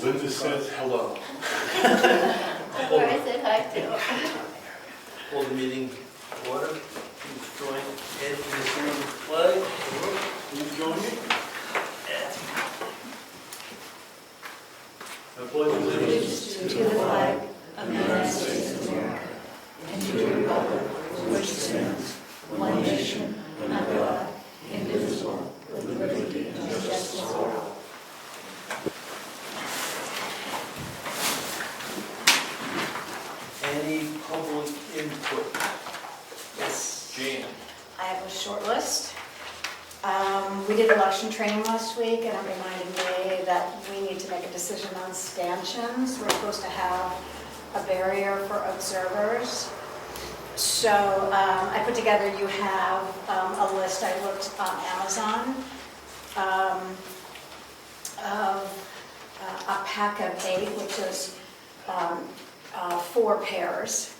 Linda says hello. Or I said hi too. Hold the meeting to order. Please join Ed in the salute of the flag. Please join me. I pledge allegiance To the flag of the United States of America and to the republic for which it stands, one nation, under God, indivisible, with liberty and justice for all. any public input. Yes, Jan. I have a short list. We did election training last week, and it reminded me that we need to make a decision on stanchions. We're supposed to have a barrier for observers. So I put together, you have a list, I looked on Amazon, of a pack of 8, which is 4 pairs.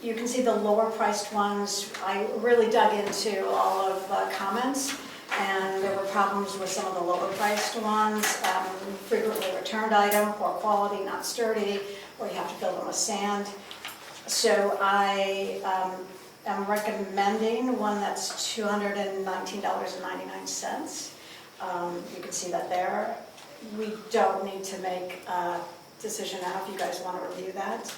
You can see the lower priced ones. I really dug into all of the comments, and there were problems with some of the lower priced ones. Frequently returned item, poor quality, not sturdy, or you have to fill them with sand. So I am recommending one that's $219.99. You can see that there. We don't need to make a decision now if you guys want to review that.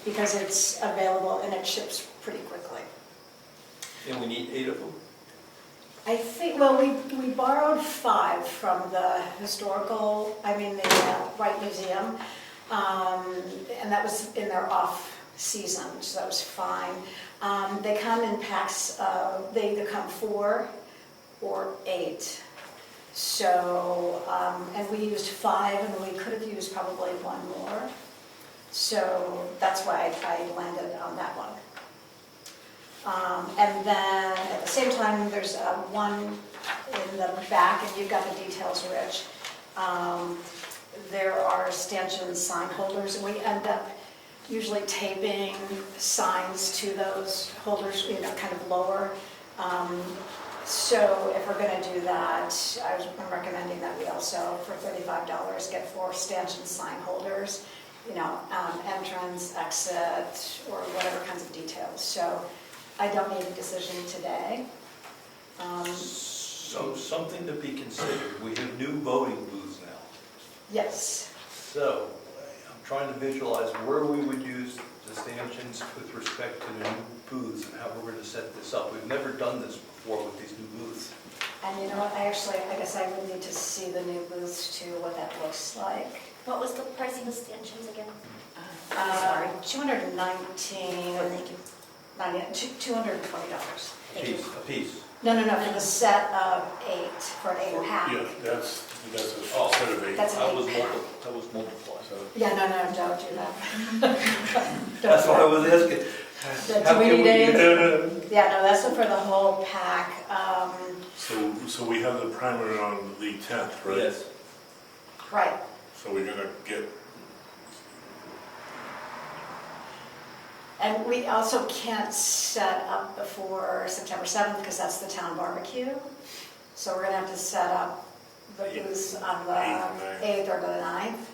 Because it's available and it ships pretty quickly. And we need 8 of them? I think, well, we borrowed 5 from the Wright Museum, and that was in their off season, so that was fine. They come in packs, they either come 4 or 8. So, and we used 5, and we could have used probably 1 more. So that's why I landed on that one. And then at the same time, there's one in the back, and you've got the details, Rich. There are stanchion sign holders, and we end up usually taping signs to those holders, kind of lower. So if we're going to do that, I'm recommending that we also, for $35, get 4 stanchion sign holders. Entrance, exit, or whatever kinds of details. So I don't need a decision today. So something to be considered. We have new voting booths now. Yes. So I'm trying to visualize where we would use the stanchions with respect to the new booths and how we're going to set this up. We've never done this before with these new booths. And you know what, I guess I would need to see the new booths too, what that looks like. What was the pricing of stanchions again? Sorry, $219. Thank you. $220. A piece. No, for the set of 8, for an 8-pack. Yeah, that's a Oh. set of 8. That's an That was 8-pack. multiplied. So Yeah, no, don't do that. That's what I was asking. Do we need Yeah, eggs? Yeah, no, that's for the whole pack. So we have the primary on the 10th, right? Yes. Right. So we're gonna get, And we also can't set up before September 7th because that's the town barbecue. So we're gonna have to set up the booths on the 8th or the 9th,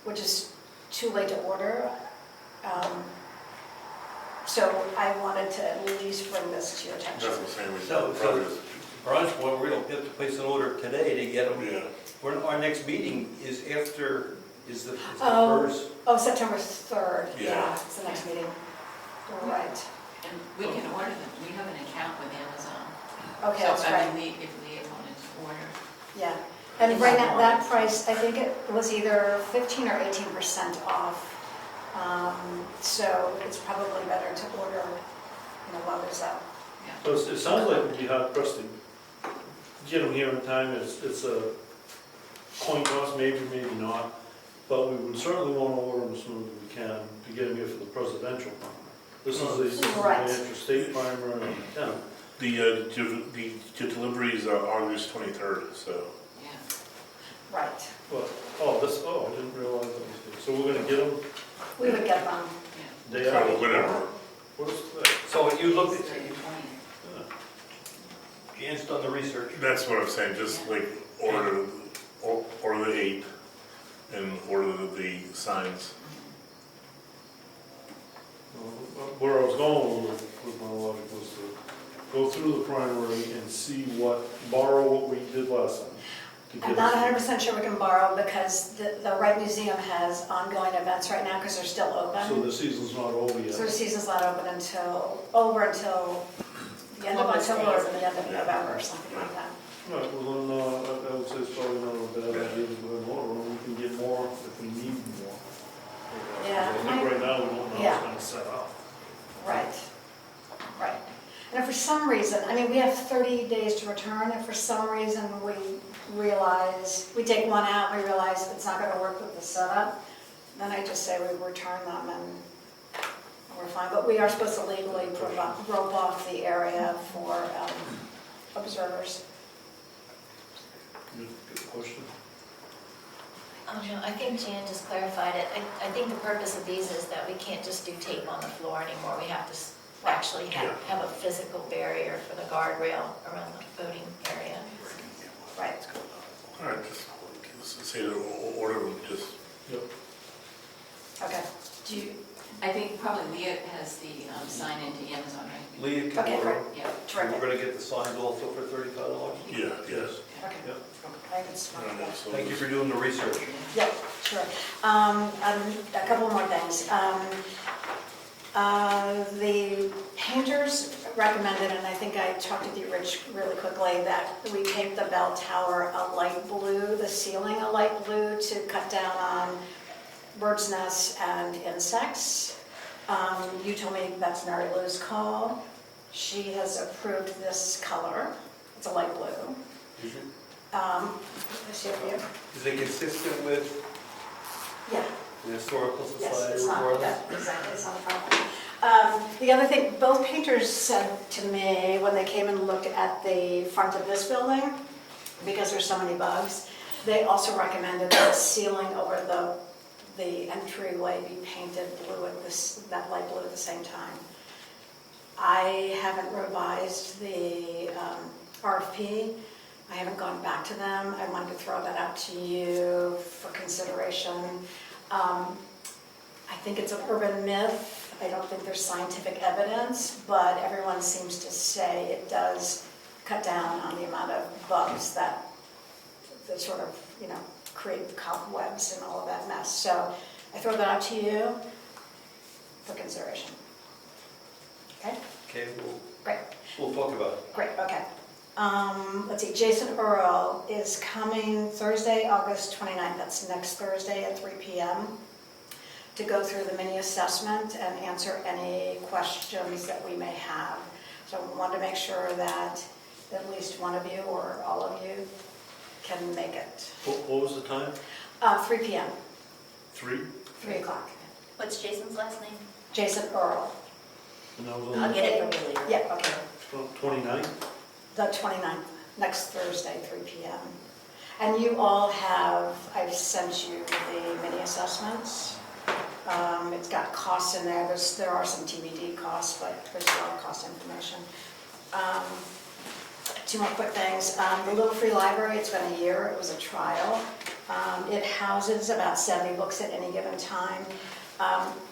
which is too late to order. So I wanted to at least bring this to your attention. that's the same with So, progress. Brian's point, we're going to have to place an order today to get them. Yeah. Our next meeting is after, is the Oh. first. Oh, September 3rd. Yeah. It's the next meeting. Right. And we can order them, we have an account with Amazon. Okay, that's So, I right. mean, if we wanted to order. Yeah. And right now, that price, I think it was either 15 or 18% off. So it's probably better to order, while there's a. So it sounds like it'd be hard pressed to get them here in time. It's a coin toss, maybe not. But we would certainly want to order them as soon as we can to get them here for the presidential primer. This is the Right. interstate primer and The deliveries are August 23rd, so. Yeah. Right. I didn't realize that was here. So we're going to get them We would get them. day So after. whatever. What is today? So you looked It's at, the 20th. Jan's done the research. That's what I'm saying, just like order signs. Where I was going with my logic was to go through the primary and see borrow what we did last time. to I'm get not us- 100% sure we can borrow because the Wright Museum has ongoing events right now because they're still open. So the season's not over yet. So the season's not open until the end of Almost October or days. the end of November or something like that. Right, well then, I would say it's probably not a bad idea to go ahead and order, and we can get more if we need more. Yeah, I think right now, we don't know how yeah. it's gonna set up. Right, right. And if for some reason, I mean, we have 30 days to return, if for some reason we take one out, we realize it's not gonna work with the setup, then I just say we return them and we're fine. But we are supposed to legally rope off the area for observers. Good question. No, I think Jan just clarified it. I think the purpose of these is that we can't just do tape on the floor anymore. We have to actually have a physical barrier for the guardrail around the voting area. Right. All right, just say to order them, just, Yep. Okay. I think probably Leah has the sign into Amazon, right? Leah can Okay, order. great. Yeah. We're Terrific. gonna get the signs also for $35? yeah, yes. Okay. Yep. I think it's smart. So Thank you for doing the research. Yep, sure. A couple more things. The painters recommended, and I think I talked with you, Rich, really quickly, that we paint the bell tower a light blue, the ceiling a light blue to cut down on birds' nests and insects. You told me that's Mary Lou's call. She has approved this color. It's a light blue. Let's see for you. Is it consistent with Yeah. the Historical Yes, Society it's not, report? exactly, it's not a problem. The other thing, both painters said to me when they came and looked at the front of this building, because there's so many bugs, they also recommended that the ceiling over the entryway be painted blue that light blue at the same time. I haven't revised the RFP. I haven't gone back to them. I wanted to throw that out to you for consideration. I think it's an urban myth. I don't think there's scientific evidence, but everyone seems to say it does cut down on the amount of bugs that sort of, create the cobwebs and all of that mess. So I throw that out to you for consideration. Okay? Okay, Great. we'll talk about it. Great, okay. Let's see, Jason Earl is coming Thursday, August 29th, that's next Thursday at 3 p.m. to go through the mini assessment and answer any questions that we may have. So we want to make sure that at least one of you or all of you can make it. What was the time? 3 p.m., 3? 3 o'clock. What's Jason's last name? Jason Earl. And that was I'll on get it from you later. Yeah, okay. the 29th? The 29th, next Thursday, 3 p.m. And you all have, I've sent you the mini assessments. It's got costs in there. There are some TBD costs, but there's a lot of cost information. Two more quick things. The Little Free Library, it's been a year. It was a trial. It houses about 70 books at any given time.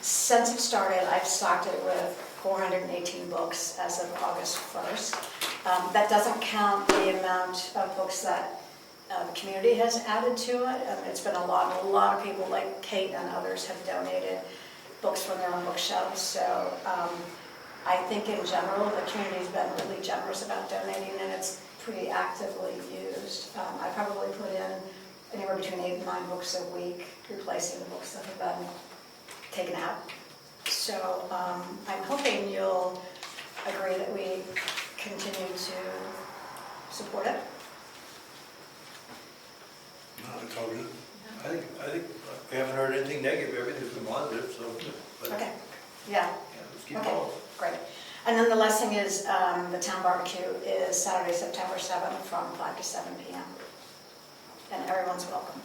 Since it started, I've stocked it with 418 books as of August 1st. That doesn't count the amount of books that the community has added to it. It's been a lot of people like Kate and others have donated books from their own bookshelves. So I think in general, the community's been really generous about donating, and it's pretty actively used. I probably put in anywhere between 8 and 9 books a week, replacing the books that have been taken out. So I'm hoping you'll agree that we continue to support it. no, it's all good. I think we haven't heard anything negative, everything's been positive, so. but, Okay, yeah, yeah, let's keep Okay. going. great. And then the last thing is the town barbecue is Saturday, September 7th from 5 to 7 p.m. And everyone's welcome.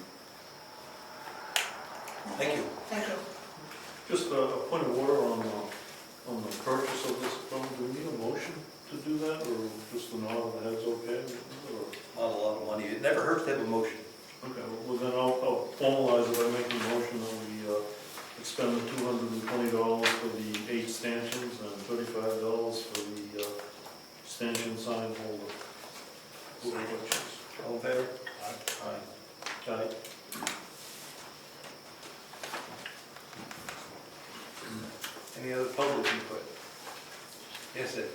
Thank you. Thank you. Just a point of order on the purchase of this phone. Do we need a motion to do that, or just a nod of the head's okay? Or- Not a lot of money. It never hurts to have a motion. Okay, well then I'll formalize it by making a motion that we expend the $220 for the 8 stanchions and $35 for the stanchion sign holder. All in favor? Aye. Aye. Any other public input? Yes, Ed?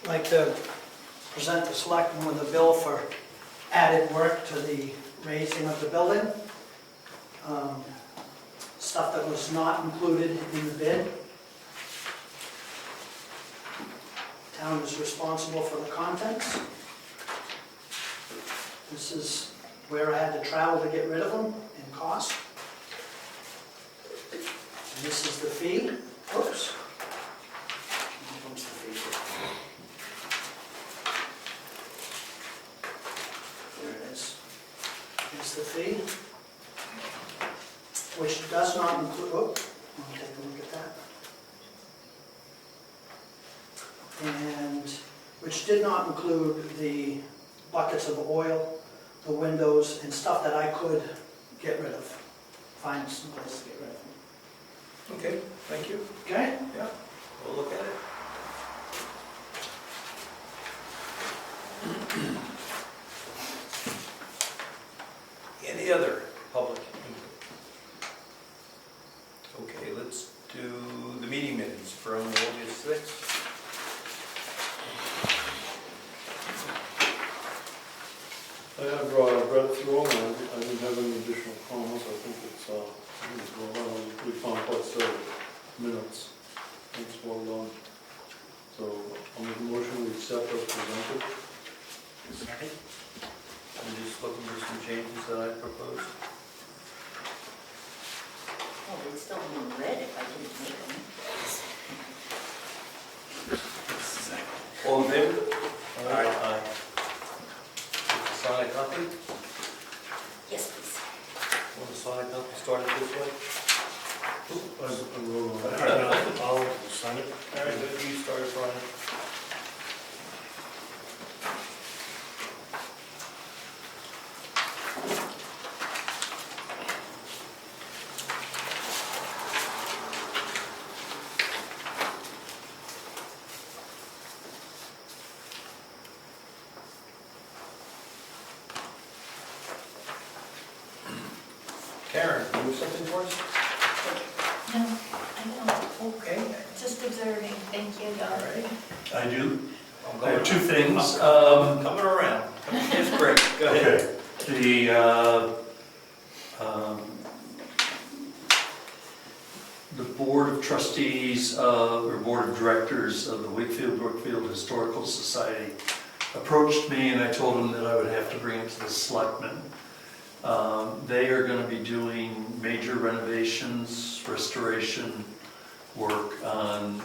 I'd like to present the selectmen with a bill for added work to the raising of the building. Stuff that was not included in the bid. Town is responsible for the contents. This is where I had to travel to get rid of them and cost. And this is the fee. Oops. Here comes the fee. There it is. Here's the fee, which does not include, oh, let me take a look at that. And which did not include the buckets of oil, the windows, and stuff that I could get rid of. Find some place to get rid of them. Okay, thank you. Okay? Yeah, we'll look at it. Any other public input? Okay, let's do the meeting minutes from August 6th. I have read through them, I didn't have any additional comments, I think it's well done, we found quite several minutes, it's well done. So I'll make a motion to accept as presented. Second? I'm just looking for some changes that I proposed. Oh, they'd still be in red if I didn't make them. All in favor? Aye. Aye. Sign a copy? Yes, please. Want to sign a copy, start it this way? I wrote on that. I'll sign it. All right, good, you start it, Brian. Karen, you have something for us? No, I don't. Okay. Just observing. Thank you, All Doc. right. I do. I'm I have two things. Coming around. It's great, go ahead. Okay. The Board of Trustees, or Board of Directors of the Brookfield Historical Society approached me, and I told them that I would have to bring it to the Selectmen. They are going to be doing major renovations, restoration work on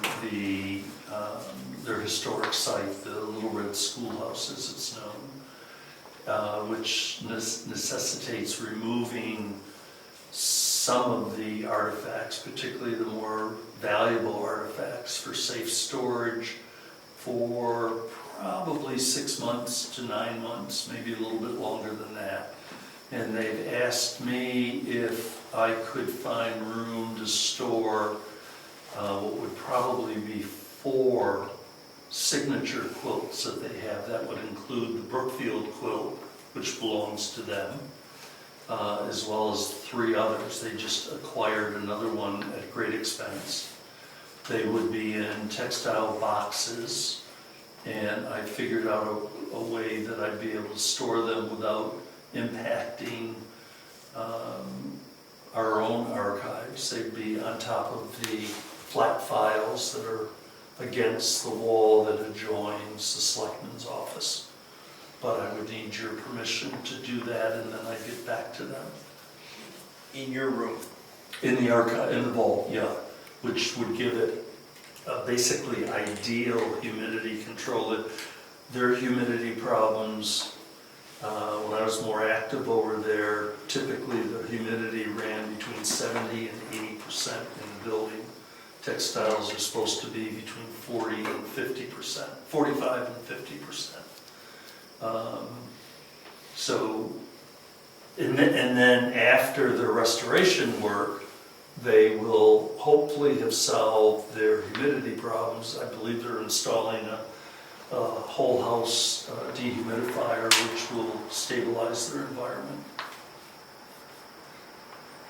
their historic site, the Little Red Schoolhouse as it's known, which necessitates removing some of the artifacts, particularly the more valuable artifacts, for safe storage for probably 6 months to 9 months, maybe a little bit longer than that. And they've asked me if I could find room to store what would probably be 4 signature quilts that they have. That would include the Brookfield quilt, which belongs to them, as well as 3 others. They just acquired another one at great expense. They would be in textile boxes, and I figured out a way that I'd be able to store them without impacting our own archives. They'd be on top of the flat files that are against the wall that adjoins the Selectmen's office. But I would need your permission to do that, and then I'd get back to them. In your room. In the archive, in the vault, yeah, which would give it basically ideal humidity control. Their humidity problems, when I was more active over there, typically the humidity ran between 70 and 80% in the building. Textiles are supposed to be between 40 and 50%, 45 and 50%. So And then after the restoration work, they will hopefully have solved their humidity problems. I believe they're installing a whole house dehumidifier, which will stabilize their environment.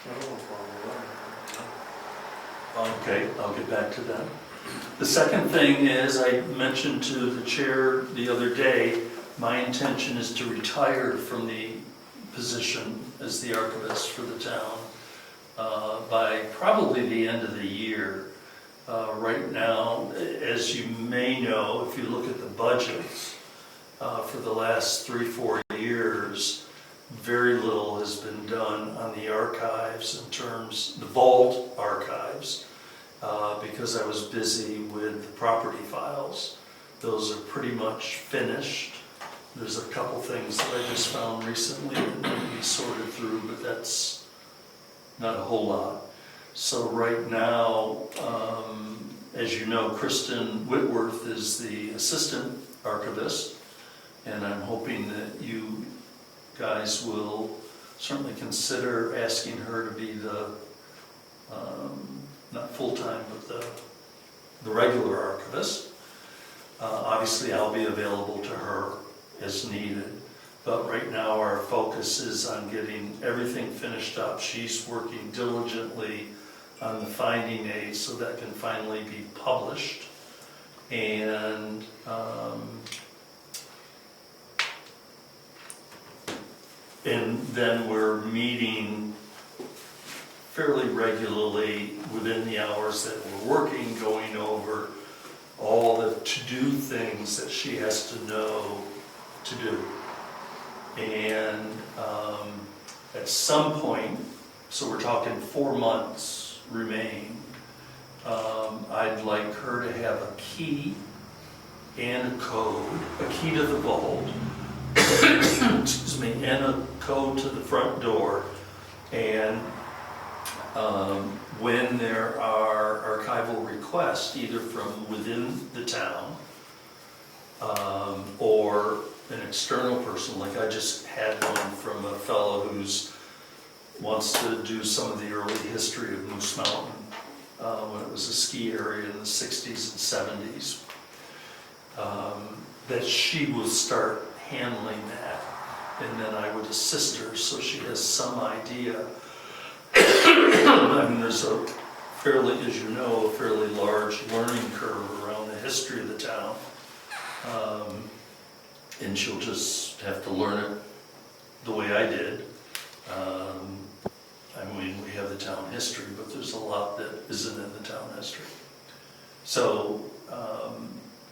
I don't know if Okay, I'll get back to that. The second thing is, I mentioned to the chair the other day, my intention is to retire from the position as the archivist for the town by probably the end of the year. Right now, as you may know, if you look at the budgets for the last 3-4 years, very little has been done on the archives in terms, the vault archives, because I was busy with the property files. Those are pretty much finished. There's a couple things that I just found recently that need to be sorted through, but that's not a whole lot. So right now, as you know, Kristen Whitworth is the assistant archivist, and I'm hoping that you guys will certainly consider asking her to be the, not full-time, but the regular archivist. Obviously, I'll be available to her as needed, but right now our focus is on getting everything finished up. She's working diligently on the finding aid so that can finally be published. And then we're meeting fairly regularly within the hours that we're working, going over all the to-do things that she has to know to do. And at some point, so we're talking 4 months remain, I'd like her to have a key and a code, a key to the vault, excuse me, and a code to the front door. And when there are archival requests, either from within the town or an external person, like I just had one from a fellow who's wants to do some of the early history of Moose Mountain when it was a ski area in the 60s and 70s, that she will start handling that, and then I would assist her so she has some idea. I mean, there's a fairly, as you know, a fairly large learning curve around the history of the town. And she'll just have to learn it the way I did. I mean, we have the town history, but there's a lot that isn't in the town history. So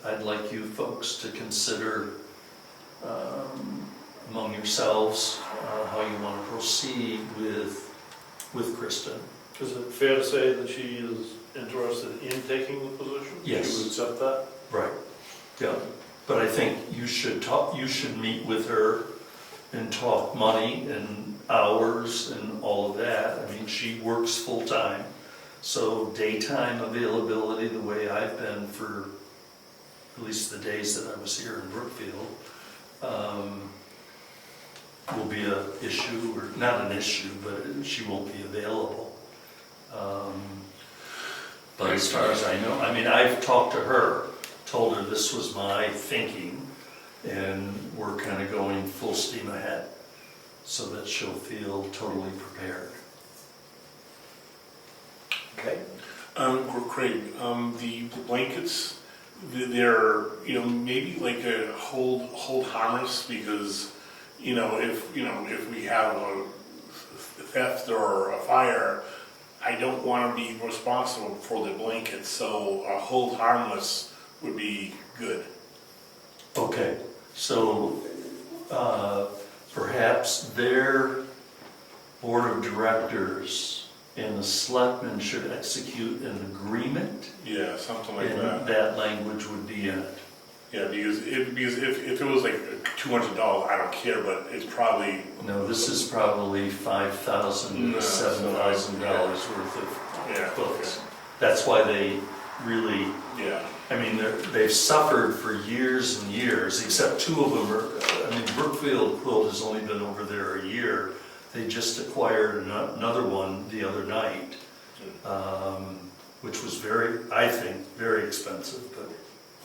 I'd like you folks to consider among yourselves how you want to proceed with Kristen. Is it fair to say that she is interested in taking the position? Yes. She would accept that? Right, yeah. But I think you should meet with her and talk money and hours and all of that. I mean, she works full-time, so daytime availability, the way I've been for at least the days that I was here in Brookfield, will be an issue, or not an issue, but she won't be available. But as far as I know, I mean, I've talked to her, told her this was my thinking, and we're kind of going full steam ahead so that she'll feel totally prepared. Okay. Craig, the blankets, they're, maybe like a hold harmless, because, if we have a theft or a fire, I don't want to be responsible for the blankets, so a hold harmless would be good. Okay, so perhaps their board of directors and the selectmen should execute an agreement. Yeah, something like And that. that language would be in it. Yeah, because if it was like $200, I don't care, but it's probably. No, this is probably $5,000 to $7,000 worth of books. That's why they really, Yeah. I mean, they've suffered for years and years, except 2 of them are, I mean, Brookfield Quilt has only been over there a year. They just acquired another one the other night, which was I think, very expensive, but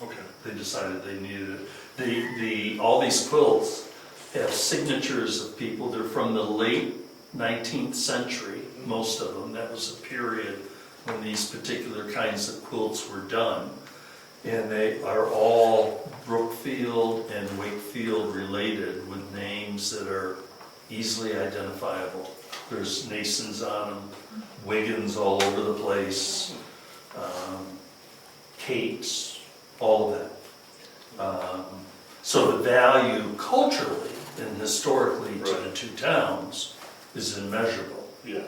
Okay. they decided they needed it. All these quilts have signatures of people. They're from the late 19th century, most of them. That was a period when these particular kinds of quilts were done. And they are all Brookfield and Wakefield related with names that are easily identifiable. There's Nasons on them, Wiggins all over the place, Kate's, all of that. So the value culturally and historically to the two towns is immeasurable. Yeah.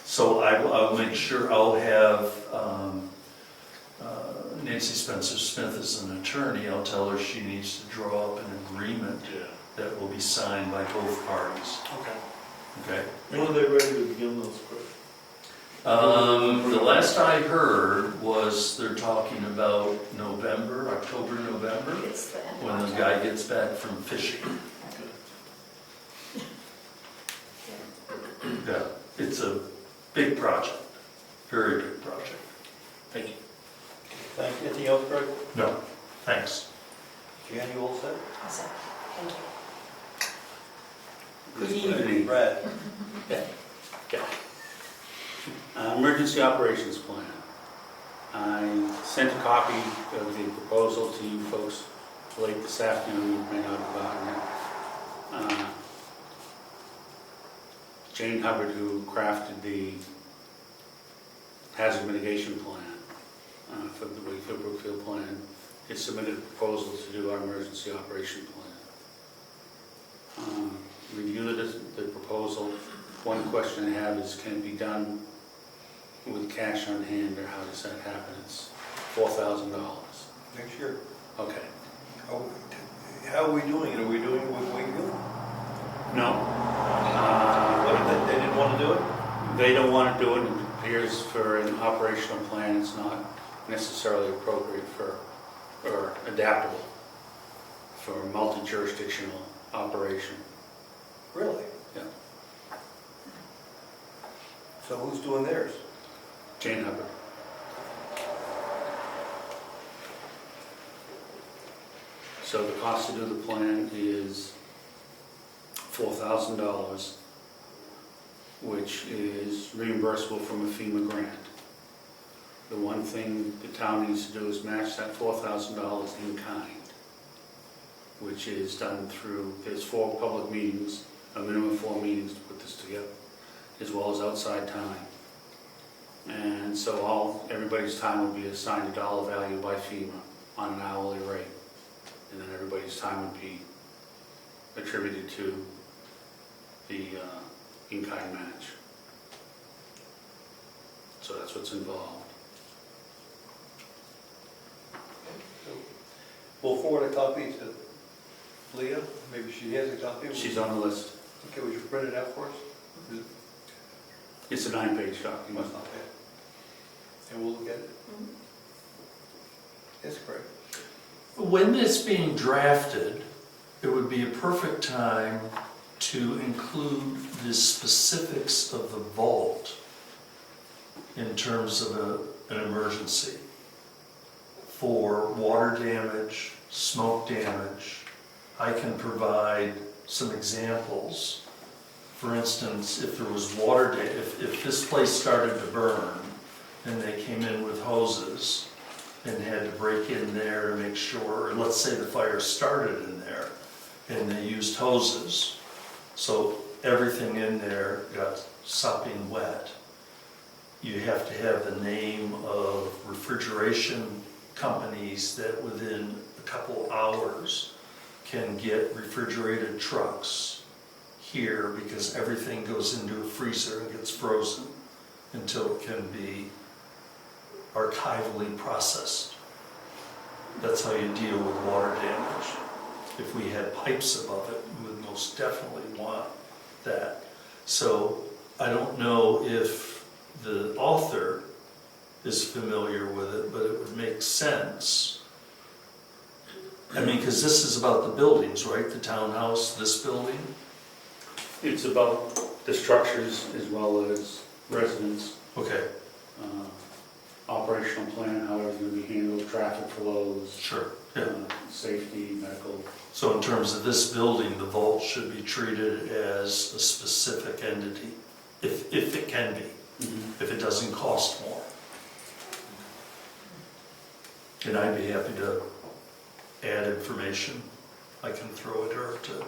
So I'll make sure I'll have Nancy Spencer-Smith as an attorney. I'll tell her she needs to draw up an agreement Yeah. that will be signed by both parties. Okay. Okay? When are they ready to begin those quick? The last I heard was they're talking about October, November, It's the end of when the October. guy gets back from fishing. Yeah, it's a big project, very big project. Thank you. Thank you. Anything else, Greg? No, thanks. Jan, you all set? Awesome. Thank you. Good evening. Brad? Emergency Operations Plan. I sent a copy of the proposal to you folks late this afternoon. You may not have gotten it. Jane Hubbard, who crafted the hazard mitigation plan for the Wakefield Brookfield plan, has submitted a proposal to do our emergency operation plan. Reviewed the proposal. One question I have is, can it be done with cash on hand, or how does that happen? It's $4,000. Next year. Okay. How are we doing it? Are we doing it with Wakefield? No. They didn't want to do it? They don't want to do it. It appears for an operational plan, it's not necessarily appropriate or adaptable for multi-jurisdictional operation. Really? Yeah. So who's doing theirs? Jane Hubbard. So the cost to do the plan is $4,000, which is reimbursable from a FEMA grant. The one thing the town needs to do is match that $4,000 in kind, which is done through, there's 4 public meetings, a minimum of 4 meetings to put this together, as well as outside time. And so everybody's time would be assigned a dollar value by FEMA on an hourly rate. And then everybody's time would be attributed to the in-kind match. So that's what's involved. We'll forward a copy to Leah. Maybe she has a copy. She's on the list. Okay, would you print it out for us? It's a 9-page document. That's not bad. And we'll look at it. Yes, correct. When it's being drafted, it would be a perfect time to include the specifics of the vault in terms of an emergency for water damage, smoke damage. I can provide some examples. For instance, if there was water, if this place started to burn and they came in with hoses and had to break in there to make sure, or let's say the fire started in there and they used hoses, so everything in there got sopping wet. You have to have the name of refrigeration companies that within a couple hours can get refrigerated trucks here, because everything goes into a freezer and gets frozen until it can be archivally processed. That's how you deal with water damage. If we had pipes above it, we would most definitely want that. So I don't know if the author is familiar with it, but it would make sense. I mean, because this is about the buildings, right? The townhouse, this building. It's about the structures as well as residents, Okay, operational plan, how it's gonna be handled, traffic flows, sure, yeah. safety, medical. So in terms of this building, the vault should be treated as a specific entity, if it can be, if it doesn't cost more. And I'd be happy to add information I can throw at her to.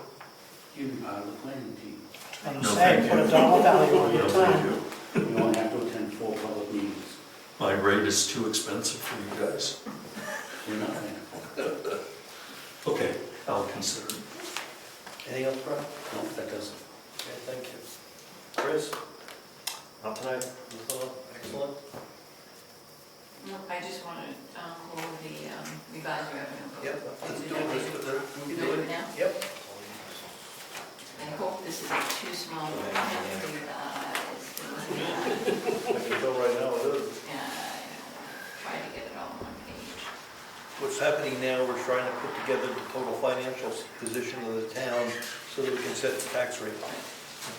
You'd be part of the planning team. I'm No, saying, thank put you. a dollar value on your No, thank time. you. You only have to attend 4 public meetings. My rate is too expensive for you guys. You're not there. Okay, I'll consider it. Anything else, Brian? No, that doesn't. Okay, thank you. Chris? Not tonight. Excellent. No, I just want to go over the revised revenue. Yep, let's do it. We do it now? Yep. I hope this isn't too small to revise. I can tell right now it is. Try to get it all on one page. What's happening now, we're trying to put together the total financial position of the town so that we can set the tax rate.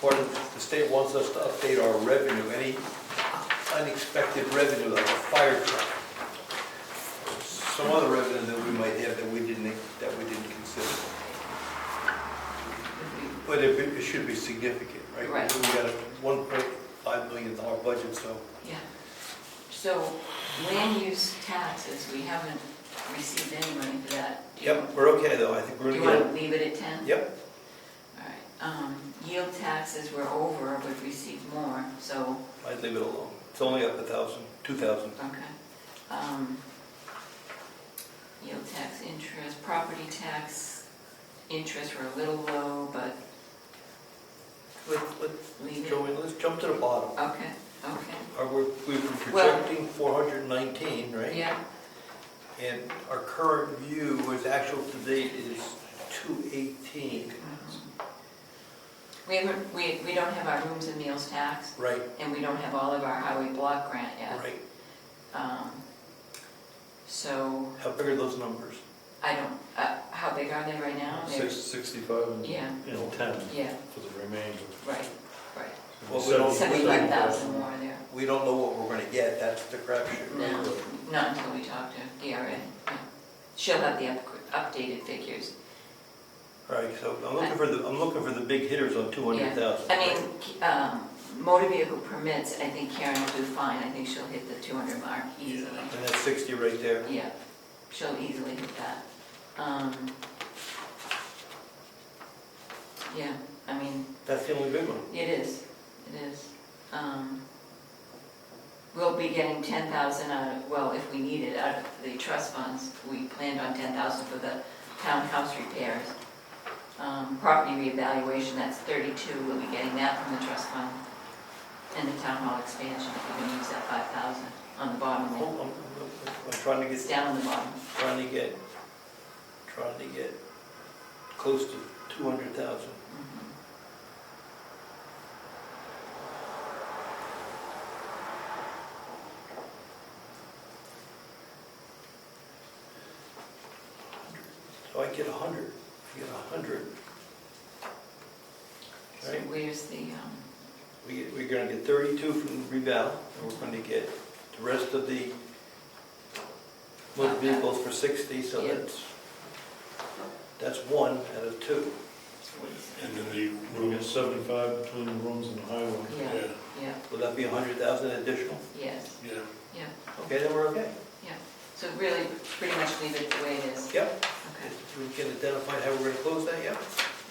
Part of the state wants us to update our revenue, any unexpected revenue, like a fire truck. Some other revenue that we might have that we didn't consider. But it should be significant, right? Right. We got a $1.5 million budget, so. Yeah. So land use taxes, we haven't received any money for that. Yep, we're okay though, I think we're Do you gonna want to leave it at 10? Yep, All right. Yield taxes were over, we've received more, so, I'd leave it alone. It's only up 1,000, 2,000. okay. Yield tax interest, property tax interest were a little low, but leave it. Joey, let's jump to the bottom. Okay, okay. We were projecting 419, right? Yeah, And our current view is actual to date is 218. we don't have our rooms and meals tax, Right, and we don't have all of our highway block grant yet. right. So, How big are those numbers? I don't, how big are they right now? They're- 65 and, Yeah, 10 yeah, for the remainder. right. Well, we don't- 75,000 more there. We don't know what we're gonna get, that's the crapshoot. No, not until we talk to DRA. Yeah. She'll have the updated figures. All right, so I'm looking for the big hitters on 200,000. I mean, motor vehicle permits, I think Karen will do fine. I think she'll hit the 200 mark easily. And that's 60 right there. Yeah, she'll easily hit that. Yeah, I mean, That's the only big one. it is. We'll be getting 10,000 out of, well, if we need it, out of the trust funds. We planned on 10,000 for the townhouse repairs. Property reevaluation, that's 32, we'll be getting that from the trust fund. And the town hall expansion, if we're gonna use that 5,000 on the bottom there. I'm trying to It's get, down on the bottom. trying to get close to 200,000. Mhm. So I get 100. I get 100. So Right. where's the, We're gonna get 32 from reval, and we're gonna get the rest of the motor vehicles for 60, so Yeah. that's 1 out of 2. what is And then the We'll get rooms, 75 between the rooms and the highway. it? Yeah, Will that be 100,000 additional? yes, yeah. yeah. Okay, then we're okay. So really, pretty much leave it the way it is. Yep. Okay. We can identify how we're gonna close that, yeah?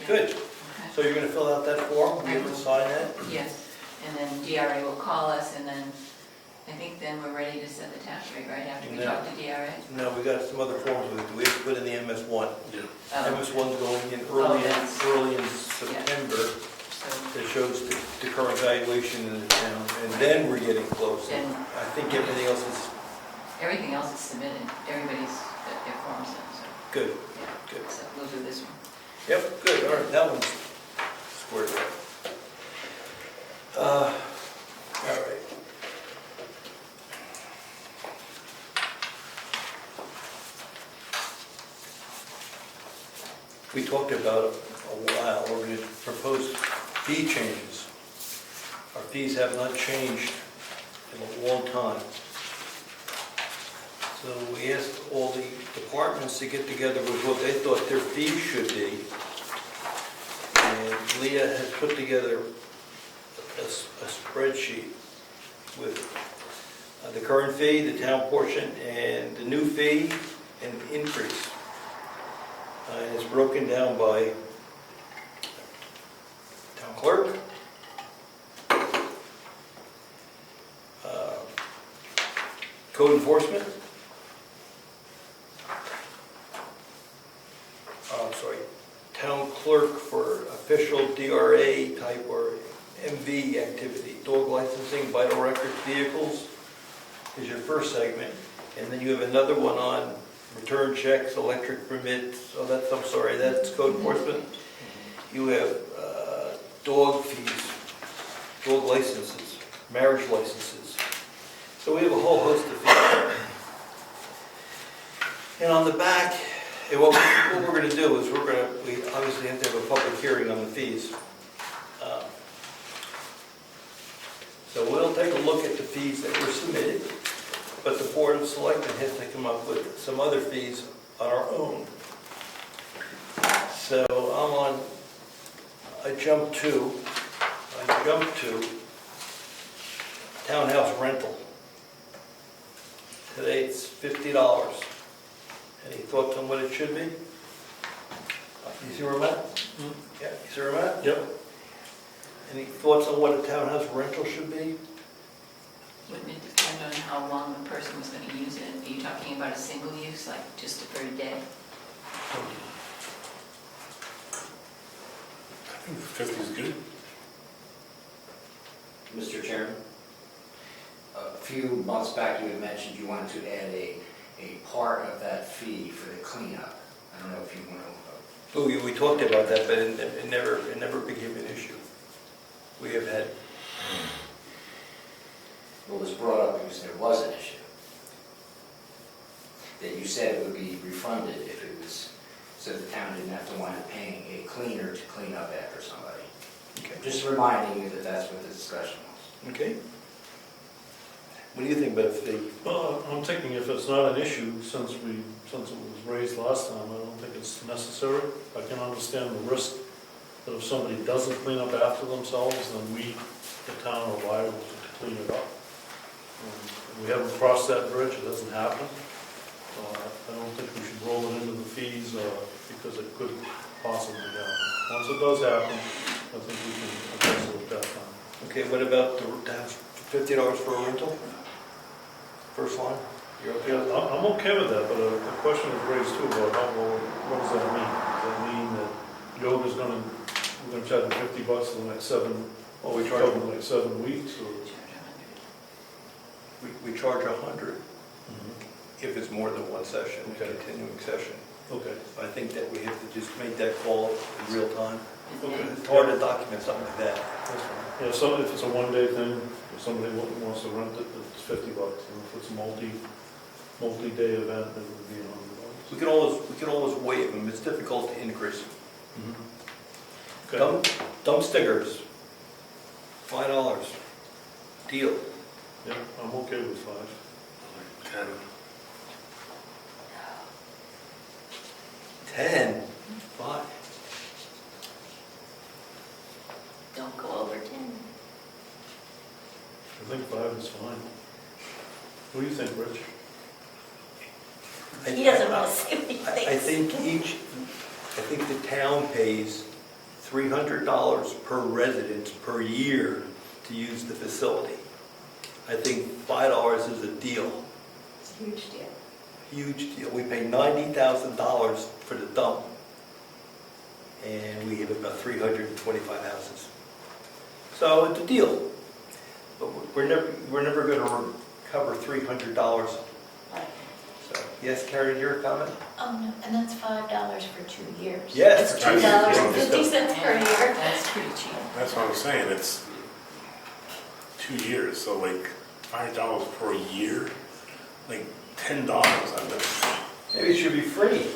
Yeah. Good. Okay. So you're gonna fill out that form, we will sign that? Yes, and then DRA will call us, and then, I think then we're ready to set the tax rate, right, after we No. talk to DRA? No, we got some other forms we have to put in the MS1. Yeah. MS1's going in Oh, early that's- in September. So, That shows the current valuation in the town, and then we're getting close. Then- I think everything else is everything else is submitted, everybody's got their forms in, so, good. yeah. Good. So we'll do this one. Yep, good, all right, that one's squared away. All right. We talked about a while, we're going to propose fee changes. Our fees have not changed in a long time. So we asked all the departments to get together with what they thought their fees should be. And Leah has put together a spreadsheet with the current fee, the town portion, and the new fee and the increase. And it's broken down by town clerk, code enforcement, town clerk for official DRA type or MV activity, dog licensing, vital records, vehicles is your first segment. And then you have another one on return checks, electric permits, I'm sorry, that's code enforcement. You have dog fees, dog licenses, marriage licenses. So we have a whole host of fees. And on the back, what we're going to do is we obviously have to have a public hearing on the fees. So we'll take a look at the fees that were submitted, but the Board of Selectmen has to come up with some other fees on our own. So I jumped to townhouse rental. Today it's $50. Any thoughts on what it should be? You see where I'm at? Yeah, you see where I'm at? Yep. Any thoughts on what a townhouse rental should be? Wouldn't it depend on how long the person was going to use it? Are you talking about a single use, like just for a day? I think 50 is good. Mr. Chairman, a few months back you had mentioned you wanted to add a part of that fee for the cleanup. I don't know if you want to... Oh, we talked about that, but it never became an issue. We have had... Well, it was brought up because there was an issue. That you said it would be refunded if it was, so the town didn't have to wind up paying a cleaner to clean up after somebody. Okay. Just reminding you that that's what the discussion was. Okay. What do you think about the fee? Well, I'm thinking if it's not an issue, since it was raised last time, I don't think it's necessary. I can understand the risk that if somebody doesn't clean up after themselves, then we, the town, are liable to clean it up. We haven't crossed that bridge, it hasn't happened. I don't think we should roll it into the fees because it could possibly happen. Once it does happen, I think we can address it at that time. Okay, what about the $50 for a rental? First line? You're okay with Yeah, that? I'm okay with that, but a question was raised too about what does that mean? Does that mean that yoga's we're gonna charge them $50 for the next 7, Well, we charge the next 7 weeks, or? We charge 100 if it's more than one session, a Okay. continuing session. Okay, I think that we have to just make that call in real time. okay. It's hard to document something like that. That's fine. Yeah, so if it's a one-day thing, if somebody wants to rent it, it's $50. And if it's a multi-day event, then it would be $100. We can always waive them. It's difficult to increase. Okay. Dump stickers, $5. Deal. Yeah, I'm okay with 5. 10. 10. 5. Don't go over 10. I think 5 is fine. What do you think, Rich? He doesn't want to say what he I thinks. I think the town pays $300 per resident per year to use the facility. I think $5 is a deal, It's a huge deal. huge deal. We pay $90,000 for the dump, and we have about 325 houses. So it's a deal, but we're never going to recover $300. Right. So, yes, Karen, your comment? Oh, no, and that's $5 for 2 years. Yes. It's $2.50 per year. That's pretty cheap. That's what I'm saying, it's 2 years, so like $5 per year, like $10 on this. Maybe it should be free.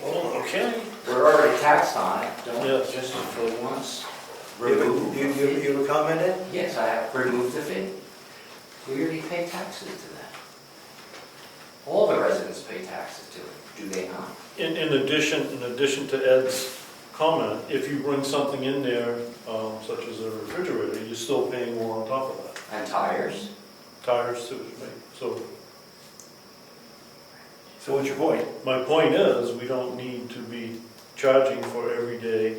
Well, okay. We're already taxed on it, don't Yes. just for once. remove. You have a comment, Ed? Yes, I have removed the fee. We already pay taxes to that. All the residents pay taxes to it, do they not? In addition to Ed's comment, if you bring something in there, such as a refrigerator, you're still paying more on top of that. And tires? Tires too, right? So So what's your point? my point is, we don't need to be charging for everyday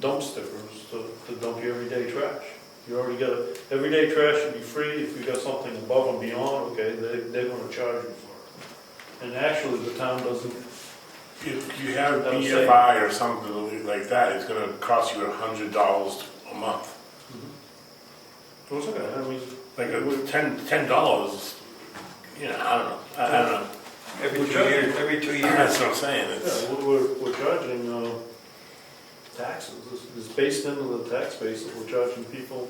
dump stickers to dump your everyday trash. You already got everyday trash should be free. If you got something above and beyond, okay, they're gonna charge you for it. And actually, the town doesn't. If you have Don't say. BFI or something like that, it's gonna cost you $100 a month. It was okay, I mean, Like $10, you know, I don't know, I don't know. Every 2 years, every 2 years. That's what I'm saying, yeah, it's, we're charging taxes. It's based into the tax base that we're charging people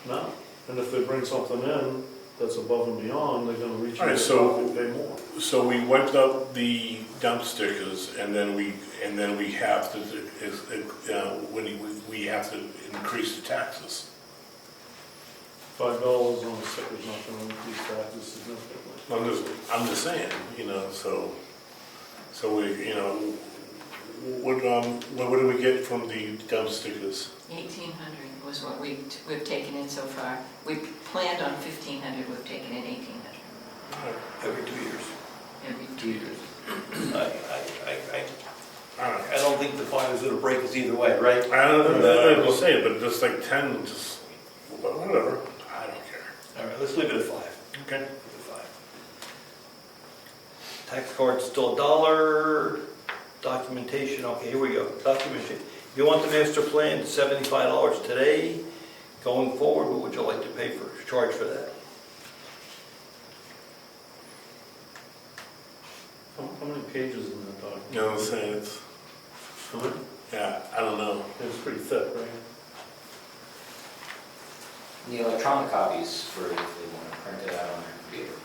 now. And if they bring something in that's above and beyond, they're gonna reach All right, out so- and pay more. so we wiped out the dump stickers and then we have to, we have to increase the taxes. $5 on a sticker is not gonna increase taxes significantly. I'm just saying, you know, so we, you know, what do we get from the dump stickers? 1,800 was what we've taken in so far. We planned on 1,500, we've taken in 1,800 Every 2 years. every 2 years. I don't think the fine is gonna break us either way, right? I don't know what to say, but just like 10, just, whatever, I don't care. All right, let's leave it at 5. Okay. Leave it at 5. Tax card's still $1. Documentation, okay, here we go. Documentation. If you want the master plan, it's $75 today. Going forward, what would you like to pay for, charge for that? How many pages in that document? You know what I'm saying, it's, yeah, I don't know. It's pretty thick, right? The electronic copies for if they want to print it out on their computer.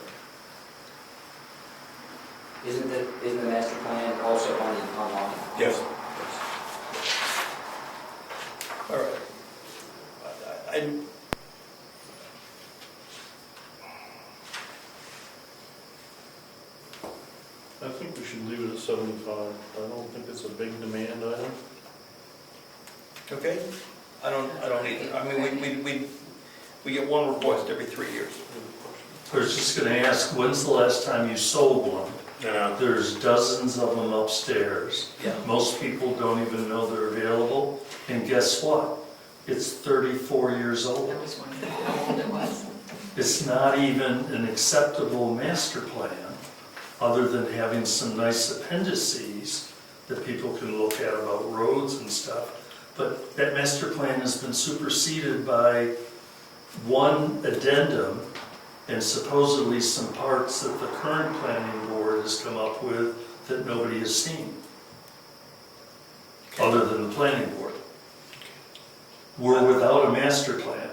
Isn't the master plan also online? Yes. All right. I think we should leave it at 75. I don't think it's a big demand item. Okay, I don't either. I mean, we get one request every 3 years. I was just gonna ask, when's the last time you sold one? Yeah. There's dozens of them upstairs. Yeah. Most people don't even know they're available. And guess what? It's 34 years I old. was wondering how old it was. It's not even an acceptable master plan, other than having some nice appendices that people can look at about roads and stuff. But that master plan has been superseded by one addendum and supposedly some parts that the current planning board has come up with that nobody has seen, other than the planning board. We're without a master plan.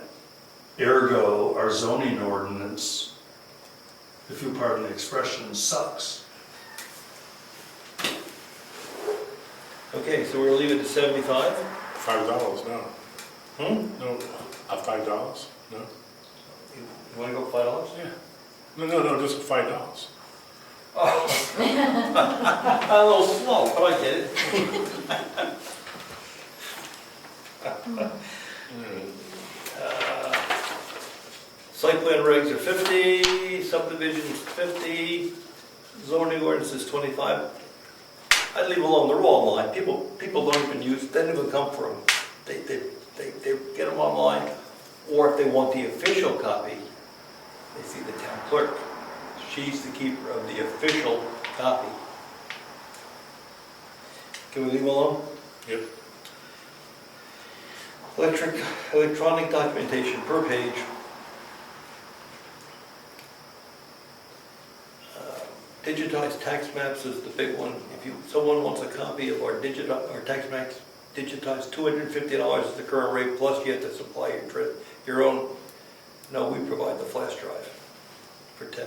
Ergo, our zoning ordinance, if you pardon the expression, sucks. Okay, so we'll leave it at 75? $5, no. Hmm? No, $5? No? You want to go $5? Yeah. No, just $5. A little slow, but I get it. Site plan regs are 50, subdivisions 50, zoning ordinance is 25. I'd leave alone, they're all online. People don't even use, they don't even come for them. They get them online, or if they want the official copy, they see the town clerk. She's the keeper of the official copy. Can we leave them alone? Yep. Electronic documentation per page. Digitized tax maps is the big one. If someone wants a copy of our tax maps digitized, $250 is the current rate, plus you have to supply your own. No, we provide the flash drive for $10.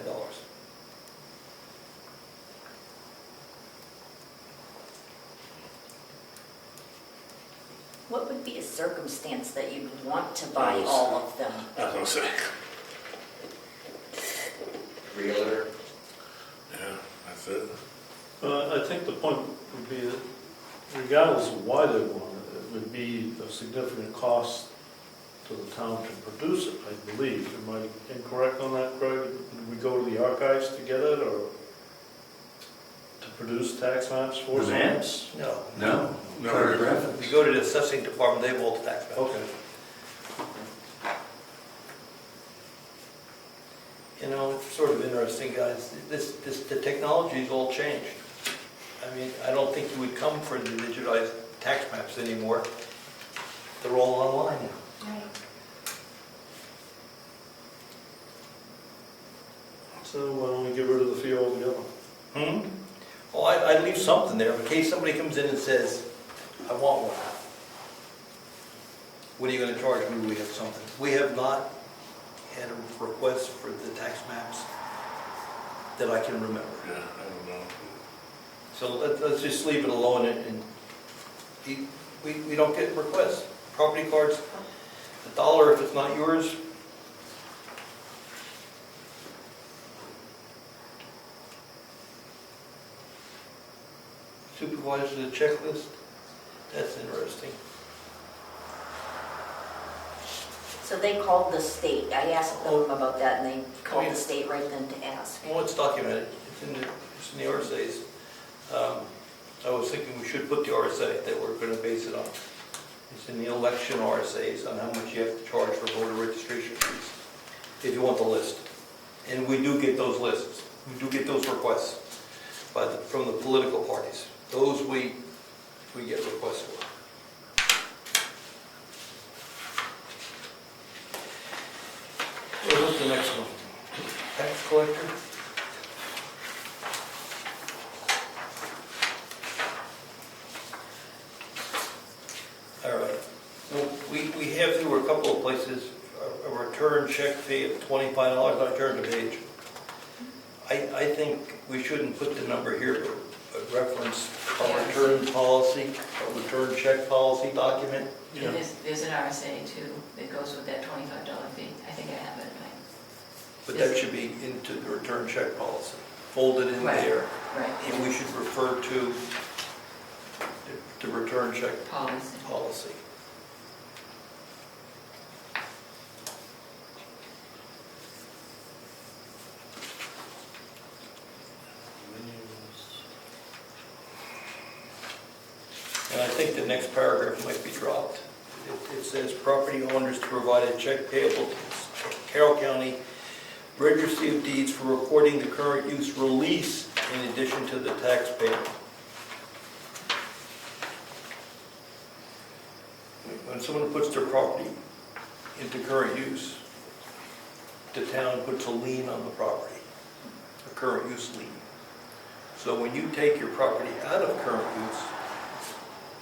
What would be be a circumstance that you'd want to buy all of them. I was gonna say, Realtor. yeah, that's it. I think the point would be that regardless of why they want it, it would be a significant cost to the town to produce it, I believe. Am I incorrect on that, Craig? Did we go to the archives to get it, or to produce tax maps for The them? maps? No. No, No. cartographics. We go to the assessing department, they have all the tax maps. Okay. You know, it's sort of interesting, guys, the technology's all changed. I mean, I don't think you would come for the digitized tax maps anymore. They're all online now. Right. So why don't we get rid of the fee altogether? Well, I'd leave something there in case somebody comes in and says, I want one. What are you gonna charge me? We have something. We have not had a request for the tax maps that I can remember. Yeah, I don't know. So let's just leave it alone and we don't get requests. Property cards, $1 if it's not yours. Supervisor, the checklist, that's interesting. So they called the state. I asked them about that, and they called the state right then to ask. Well, it's documented, it's in the RSA's. I was thinking we should put the RSA that we're gonna base it on. It's in the election RSA's on how much you have to charge for voter registration fees, if you want the list. And we do get those lists, we do get those requests from the political parties. Those we get requests for. What's the next one? Tax collector? All right. Well, we have through a couple of places a return check fee of $25. I turned the page. I think we shouldn't put the number here, but reference a return policy, a return check policy document. And there's an RSA too that goes with that $25 fee. I think I have it, right? But that should be into the return check policy, folded in Right. there. Right. And we should refer to the return check Policy. policy. And I think the next paragraph might be dropped. It says, property owners to provide a check payable to Carroll County Registry of Deeds for recording the current use release in addition to the tax payment. When someone puts their property into current use, the town puts a lien on the property, a current use lien. So when you take your property out of current use,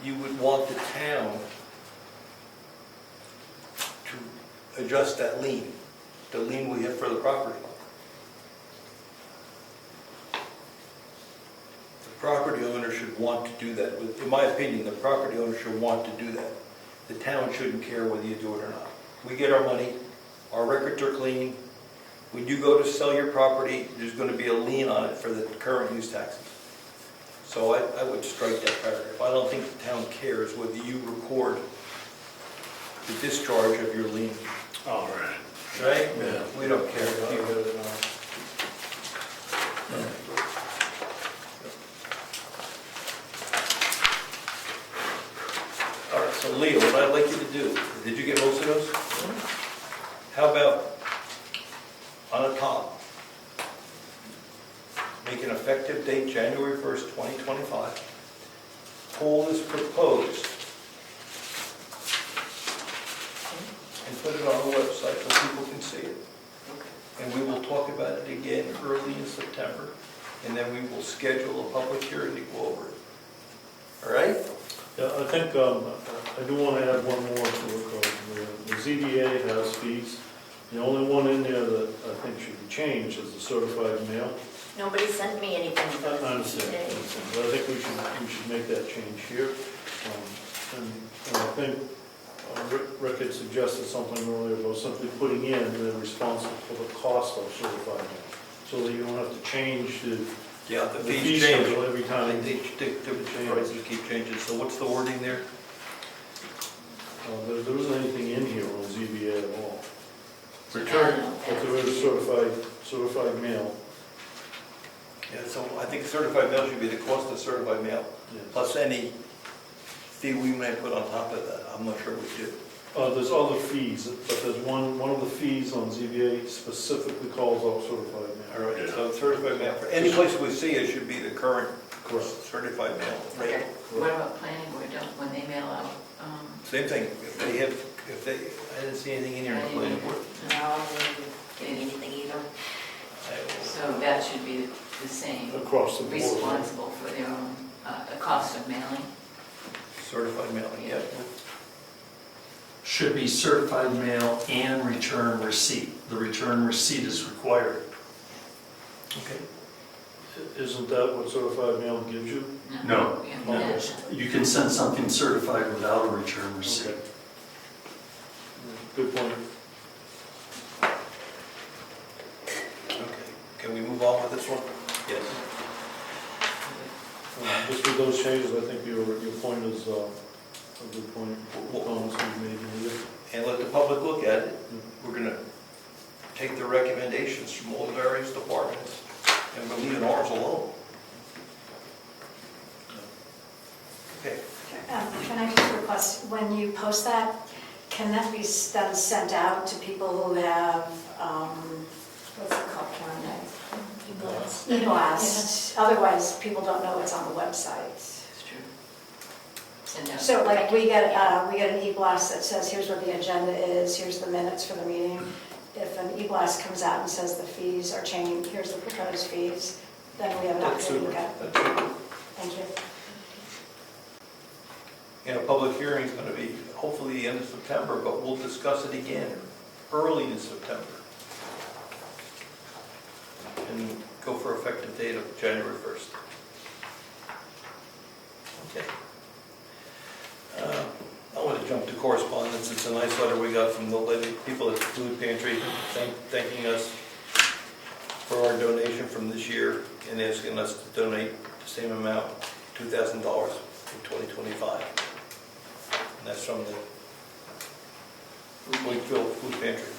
you would want the town to adjust that lien, the lien we have for the property. The property owner should want to do that. In my opinion, the property owner should want to do that. The town shouldn't care whether you do it or not. We get our money, our records are clean. When you go to sell your property, there's going to be a lien on it for the current use taxes. So I would strike that paragraph. I don't think the town cares whether you record the discharge of your lien. All right. Right? Yeah. We don't care. I got it now. All right, so Leo, what I'd like you to do, did you get most of those? How about on the top, make an effective date January 1st, 2025. Poll is proposed. And put it on the website so people can see it. And we will talk about it again early in September. And then we will schedule a public hearing to go over it. All right? Yeah, I think, I do want to add one more to it. The ZBA has fees. The only one in there that I think should be changed is the certified mail. Nobody sent me anything for I understand, today. but I think we should make that change here. And I think Rick had suggested something earlier about simply putting in, they're responsible for the cost of certified mail. So that you don't have to change the Yeah, the fee fees change. schedule every time. They prices keep changing, so what's the wording there? There isn't anything in here on ZBA at all. Return, But there is certified mail. Yeah, so I think certified mail should be the cost of certified mail, Yes. plus any fee we may put on top of that. I'm not sure we do. There's other fees, but there's one of the fees on ZBA specifically calls out certified All mail. right, so certified mail, for any place we see it should be the current Correct. certified mail rate. What about planning board, when they mail out? Same thing, I didn't see anything in here in the planning board. No, I didn't get anything either. So that should be the same, Across the board. responsible for their own, the cost of mailing. Certified mailing, yeah. Should be certified mail and return receipt. The return receipt is required. Okay. Isn't that what certified mail gives you? No. We have No. that. You can send something certified without a return receipt. Okay. Good point. Okay, can we move on with this one? Yes. Just with those changes, I think your point is a good point. Comments we made in here. And let the public look at it. We're gonna take the recommendations from all the various departments and believe in ours alone. Okay, Can I just request, when you post that, can that be then sent out to people who have, what's it called, Karen? E-blast. Otherwise, people don't know it's on the website. It's true. Send out. So like we get an e-blast that says, here's what the agenda is, here's the minutes for the meeting. If an e-blast comes out and says the fees are changing, here's the proposed fees, then we have an that's opportunity to super. look at it. That's super. Thank you. And a public hearing is gonna be hopefully the end of September, but we'll discuss it again early in September. And go for effective date of January 1st. Okay. I want to jump to correspondence. It's a nice letter we got from the people at the food pantry thanking us for our donation from this year and asking us to donate the same amount, $2,000 in 2025. And that's from the Brookfield Food Pantry.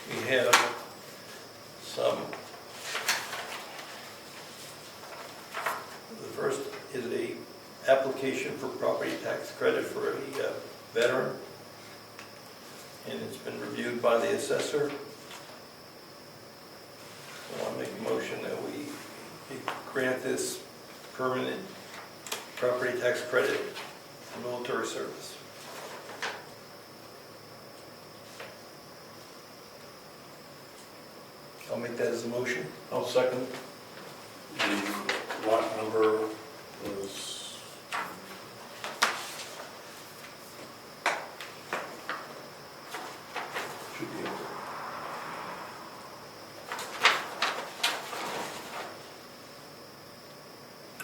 We have some, the first is a application for property tax credit for a veteran, and it's been reviewed by the assessor. So I want to make a motion that we grant this permanent property tax credit for military service. I'll make that as a motion. I'll second. the lot number was, Should be able to.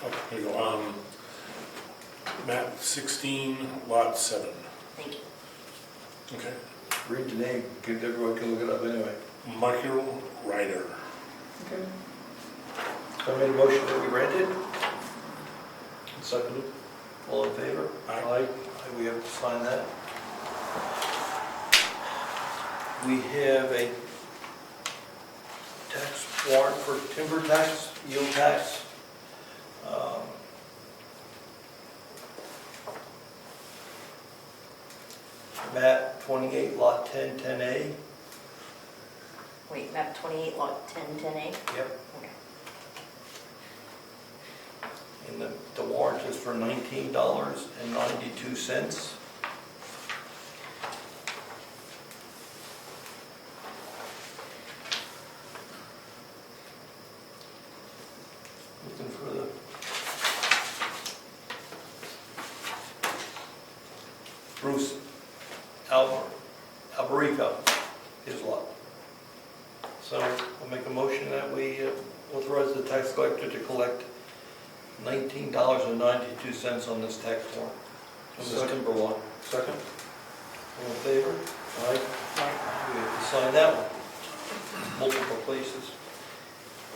oh, here you go, map 16, lot 7. Thank you. Okay. Read the name, everyone can look it up anyway. Michael Ryder. Okay. I made a motion that we grant it. Seconded. All in favor? Aye. We have to sign that. We have a tax warrant for timber tax, yield tax. Map 28, lot 10, 10A. Wait, map 28, lot 10, 10A? Yep. Okay. And the warrant is for $19.92. Looking for the Bruce Alberico, his lot. So we'll make a motion that we authorize the tax collector to collect $19.92 on this tax warrant. On this Second. number one. Second? All in favor? Aye. We have to sign that one, multiple places.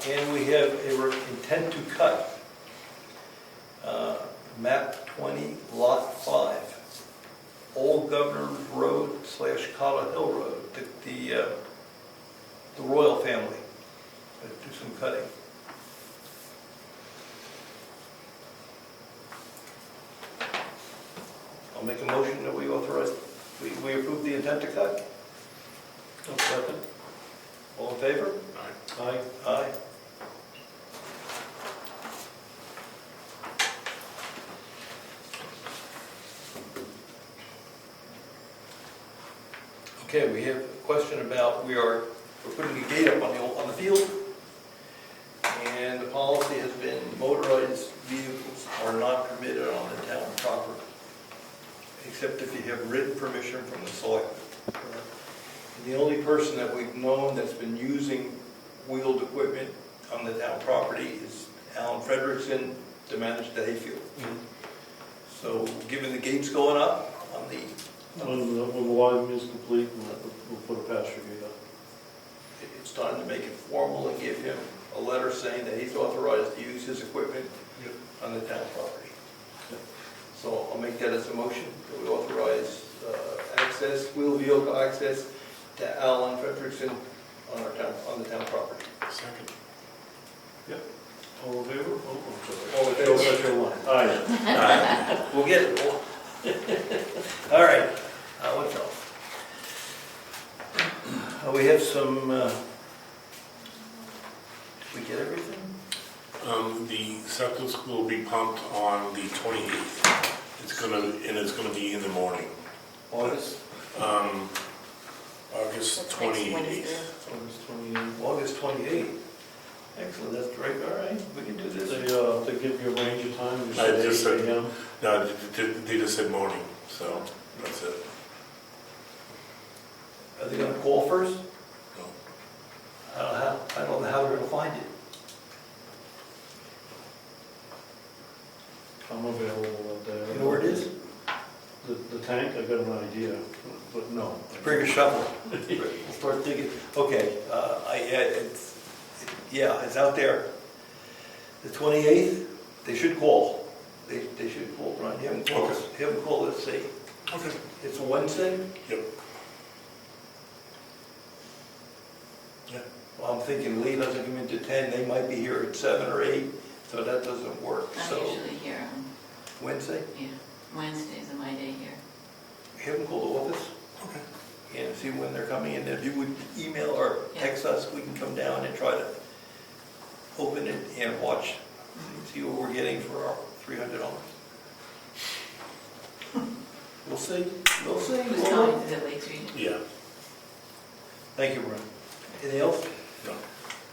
And we have a intent to cut, map 20, lot 5, Old Governor's Road / Cottle Hill Road, the Royal family. Let's do some cutting. I'll make a motion that we authorize, we approve the intent to cut. I'll second. All in favor? Aye. Aye. Okay, we have a question about, we're putting a gate up on the field, and the policy has been motorized vehicles are not permitted on the town property, except if you have written permission from the selectmen. And the only person that we've known that's been using wheeled equipment on the town property is Alan Frederickson to manage the hayfield. So given the gates going up on the, When the line is complete, we'll put a pasture gate up. it's time to make it formal and give him a letter saying that he's authorized to use his equipment on the town property. So I'll make that as a motion, that we authorize access, wheel vehicle access to Alan Frederickson on the town property. Second. All in favor? Oh, I'm sorry. All in favor? That's your line. Aye. We'll get it. All right, what else? We have some, did we get everything? The septic will be pumped on the 28th. It's gonna be in the morning. August? August That's next 28th. Wednesday. August 28th. August 28th. Excellent, that's great, all right, we can do this. They give you a range of time, you I said just 8 said- AM. No, they just said morning, so that's it. Are they gonna call first? No. I don't know how they're gonna find it. I'm available that day. You know where it is? The tank, I got an idea, but no. Bring a shovel. We'll start digging. Okay, it's out there. The 28th, they should call. They should call, Brian, have them call us, let's see. Okay. It's a Wednesday? Yep. Yeah. Well, I'm thinking Lee doesn't come into 10, they might be here at 7 or 8, so that doesn't work. I'm So usually here on, Wednesday, Wednesdays are my day here. have them call the office Okay. and see when they're coming, and if you would email or text us, we can come down and try to open it and watch, see what we're getting for our $300. We'll see. Who's calling, is it Lakes Region? Yeah. Thank you, Brian. Anything else? No.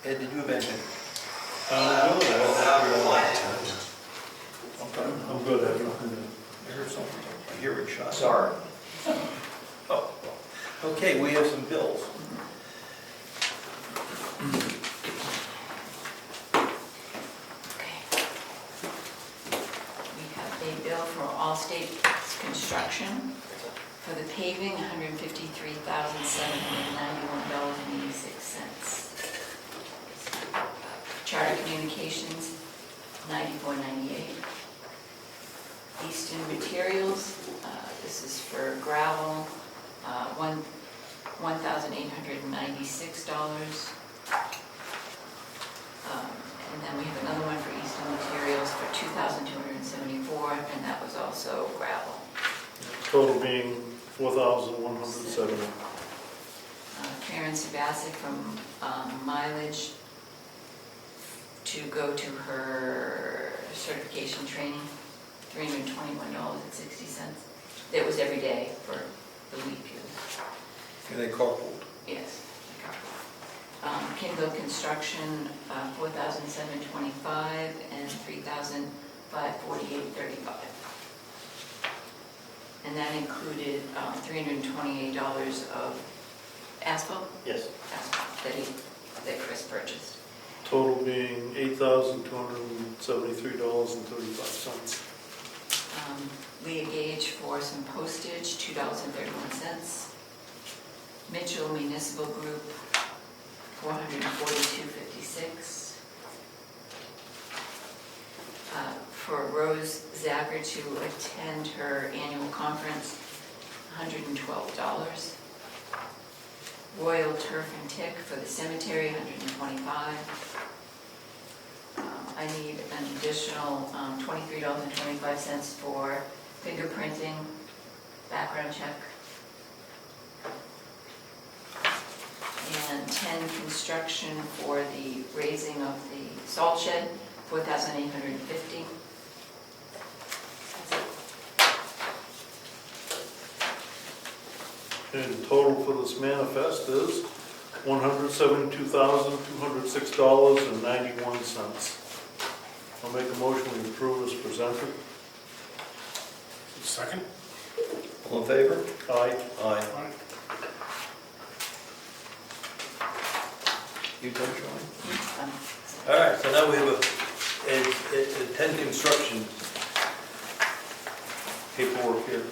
Ed, did you have anything? I'm good at it. I heard something, a hearing shot. Sorry. Oh, okay, we have some bills. Okay. We have a bill for Allstate Construction for the paving, $153,791.86. Charter Communications, $94.98. Easton Materials, this is for gravel, $1,896. And then we have another one for Easton Materials for $2,274, and that was also gravel. Total being 4,170. Karen Sabasic from Mileage to go to her certification training, $321.60. That was every day for the week. And they carpooled. Yes. Kindle Construction, $4,725 and $3,548.35. And that included $328 of asphalt? Yes. Asphalt that Chris purchased. total being $8,273.35. Leah Gage for some postage, $2.31. Mitchell Municipal Group, $442.56. For Rose Zacher to attend her annual conference, $112. Royal Turf and Tick for the cemetery, $125. I need an additional $23.25 for fingerprinting, background check. And 10 construction for the raising of the salt shed, $4,850. And the total for this manifest is $172,206.91. I'll make a motion to approve as presented. Second? All in favor? Aye. Aye. You done, Joanne? All right, so now we have a 10 construction paperwork here.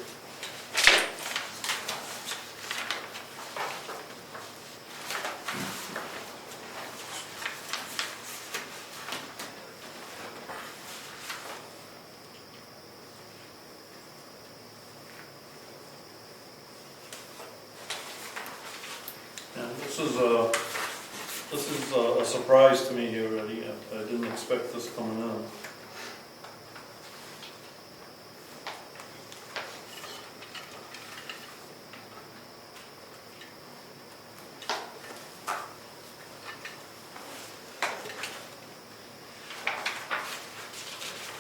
And this is a surprise to me here, already. I didn't expect this coming in.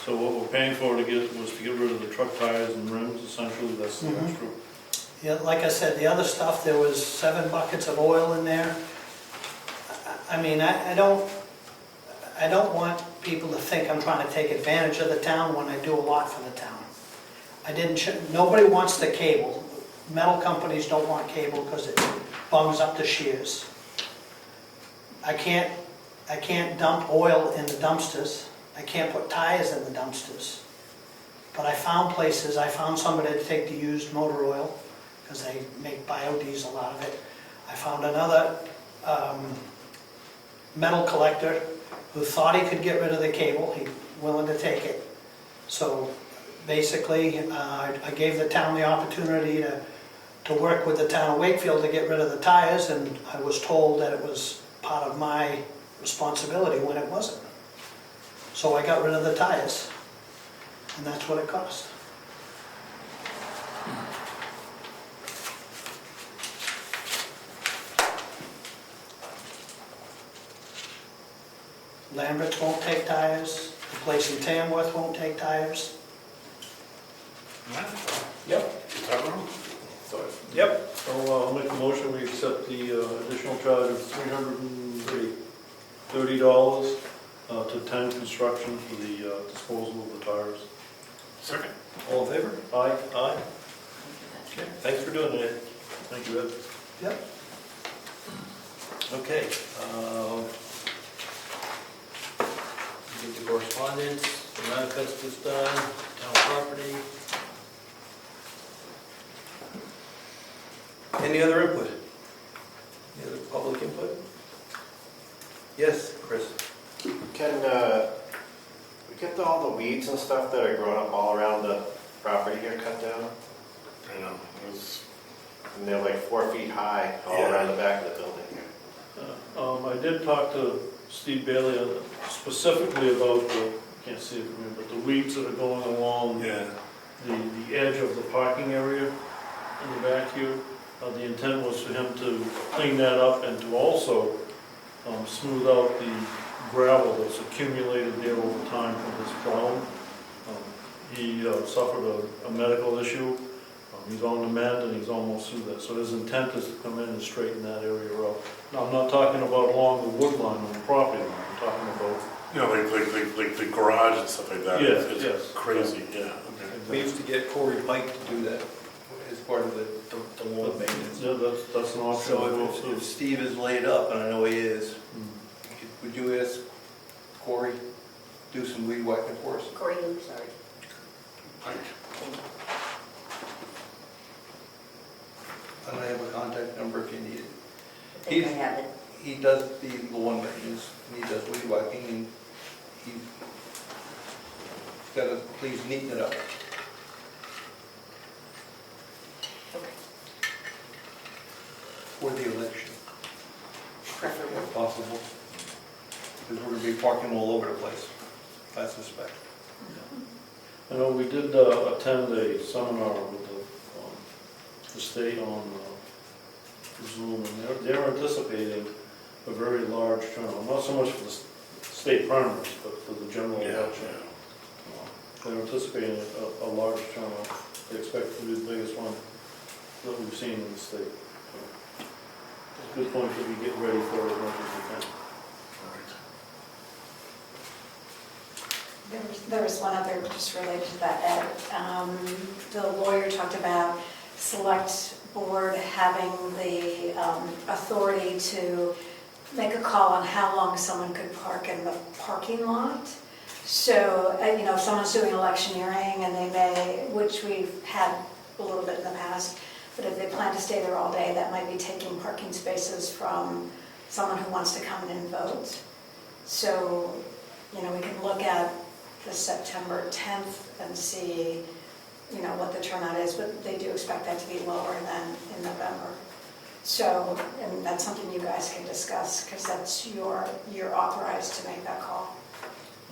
So what we're paying for was to get rid of the truck tires and rims, essentially, that's the Mhm. extra. Yeah, like I said, the other stuff, there was 7 buckets of oil in there. I mean, I don't want people to think I'm trying to take advantage of the town when I do a lot for the town. Nobody wants the cable. Metal companies don't want cable because it bungs up the shears. I can't dump oil in the dumpsters. I can't put tires in the dumpsters. But I found places, I found somebody to take the used motor oil, because they make biodiesel out of it. I found another metal collector who thought he could get rid of the cable, he's willing to take it. So basically, I gave the town the opportunity to work with the town of Wakefield to get rid of the tires, and I was told that it was part of my responsibility when it wasn't. So I got rid of the tires, and that's what it cost. Lambert's won't take tires, the place in Tamworth won't take tires. Yep. Is that wrong? Yep. So I'll make a motion, we accept the additional charge of $330 to 10 Construction for the disposal of the tires. Second? All in favor? Aye. Aye. Okay, thanks for doing it. Thank you, Ed. Yep. Okay. Get the correspondence, the manifest is done, town property. Any other input? Any other public input? Yes, Chris? Can we get all the weeds and stuff that are growing up all around the property here cut down? I know, And they're like 4 feet high all Yeah. around the back of the building here. I did talk to Steve Bailey specifically about the, can't see it from here, but the weeds that are going along yeah. the edge of the parking area in the back here. The intent was for him to clean that up and to also smooth out the gravel that's accumulated there over time from his plowing. He suffered a medical issue. He's on the mend and he's almost through that. So his intent is to come in and straighten that area out. Now, I'm not talking about along the wood line on the property line. I'm talking about... You know, like the garage and stuff like that. Yes, It's yes. crazy, yeah. Okay. We used to get Corey Pike to do that as part of the lawn maintenance. Yeah, that's an option. So if Steve is laid up, and I know he is, would you ask Corey do some weed whacking for us? Corey, sorry. And I have a contact number if you need it. I think I have it. He does the lawn maintenance, and he does weed whacking, and he's got to please neaten it up. Okay. For the election, Preferably. if possible. Because we're going to be parking all over the place, I suspect. I know we did attend a seminar with the state on Zoom, and they're anticipating a very large turnout, not so much for the state primaries, but for the general election. They're anticipating a large turnout. They expect it to be the biggest one that we've seen in the state. So, it's a good point that we get ready for it as much as we can. There was one other just related to that, Ed. The lawyer talked about select board having the authority to make a call on how long someone could park in the parking lot. So, if someone's doing electioneering and they may, which we've had a little bit in the past, but if they plan to stay there all day, that might be taking parking spaces from someone who wants to come in and vote. So, we can look at the September 10th and see, what the turnout is, but they do expect that to be lower than in November. So, and that's something you guys can discuss, because that's you're authorized to make that call.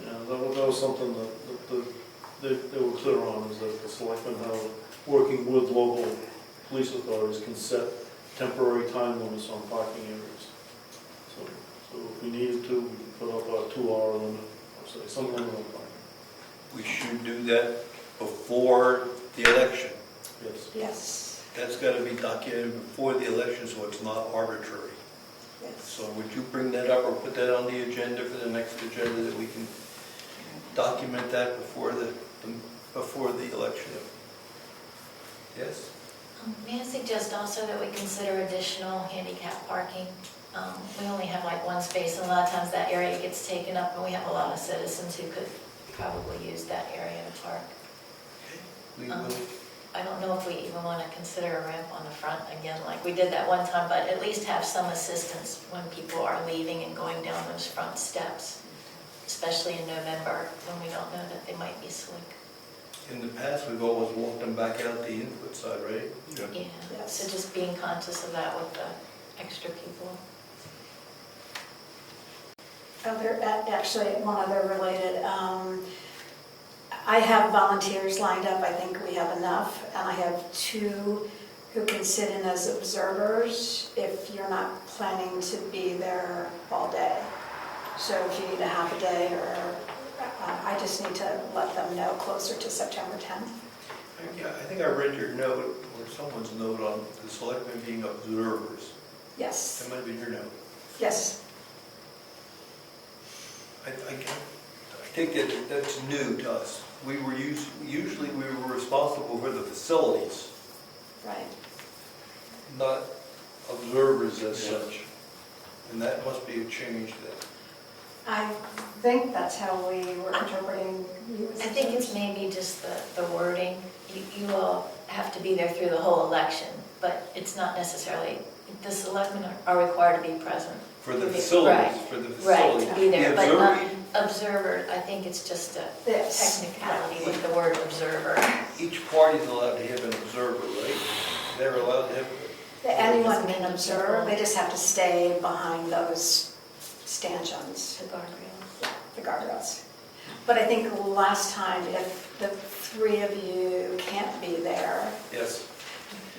Yeah, that was something that they were clear on, is that the selectmen, working with local police authorities, can set temporary time limits on parking areas. So if we needed to, we could put up a 2-hour limit, or say, some limit on parking. We should do that before the election. Yes. Yes, That's got to be documented before the election, so it's not arbitrary. yes. So would you bring that up or put that on the agenda for the next agenda, that we can document that before the election? Yes? May I suggest also that we consider additional handicap parking? We only have like one space, and a lot of times that area gets taken up, and we have a lot of citizens who could probably use that area to park. We will. I don't know if we even want to consider a ramp on the front again, like we did that one time, but at least have some assistance when people are leaving and going down those front steps, especially in November, when we don't know that they might be slick. In the past, we've always walked them back out the input side, right? Yeah, so just being conscious of that with the extra people. Actually, one other related, I have volunteers lined up, I think we have enough, and I have 2 who can sit in as observers if you're not planning to be there all day. So if you need a half a day, or I just need to let them know closer to September 10th. Yeah, I think I read your note, or someone's note, on the selectmen being observers. Yes, That might be your note. yes. I think that's new to us. We were usually we were responsible for the facilities, Right. not observers as such. And that must be a change then. I think that's how we were interpreting you. I think it's maybe just the wording. You all have to be there through the whole election, but it's not necessarily, the selectmen are required to be present. For the facilities, Right. for the Right, facilities. to be there, The but not observer- observer. I think it's just a Yes. technicality with the word observer. Each party's allowed to have an observer, right? They're allowed to have, Anyone can observe, they just have to stay behind those stanchions. The guardrails. The guardrails. But I think last time, if the 3 of you can't be there, yes,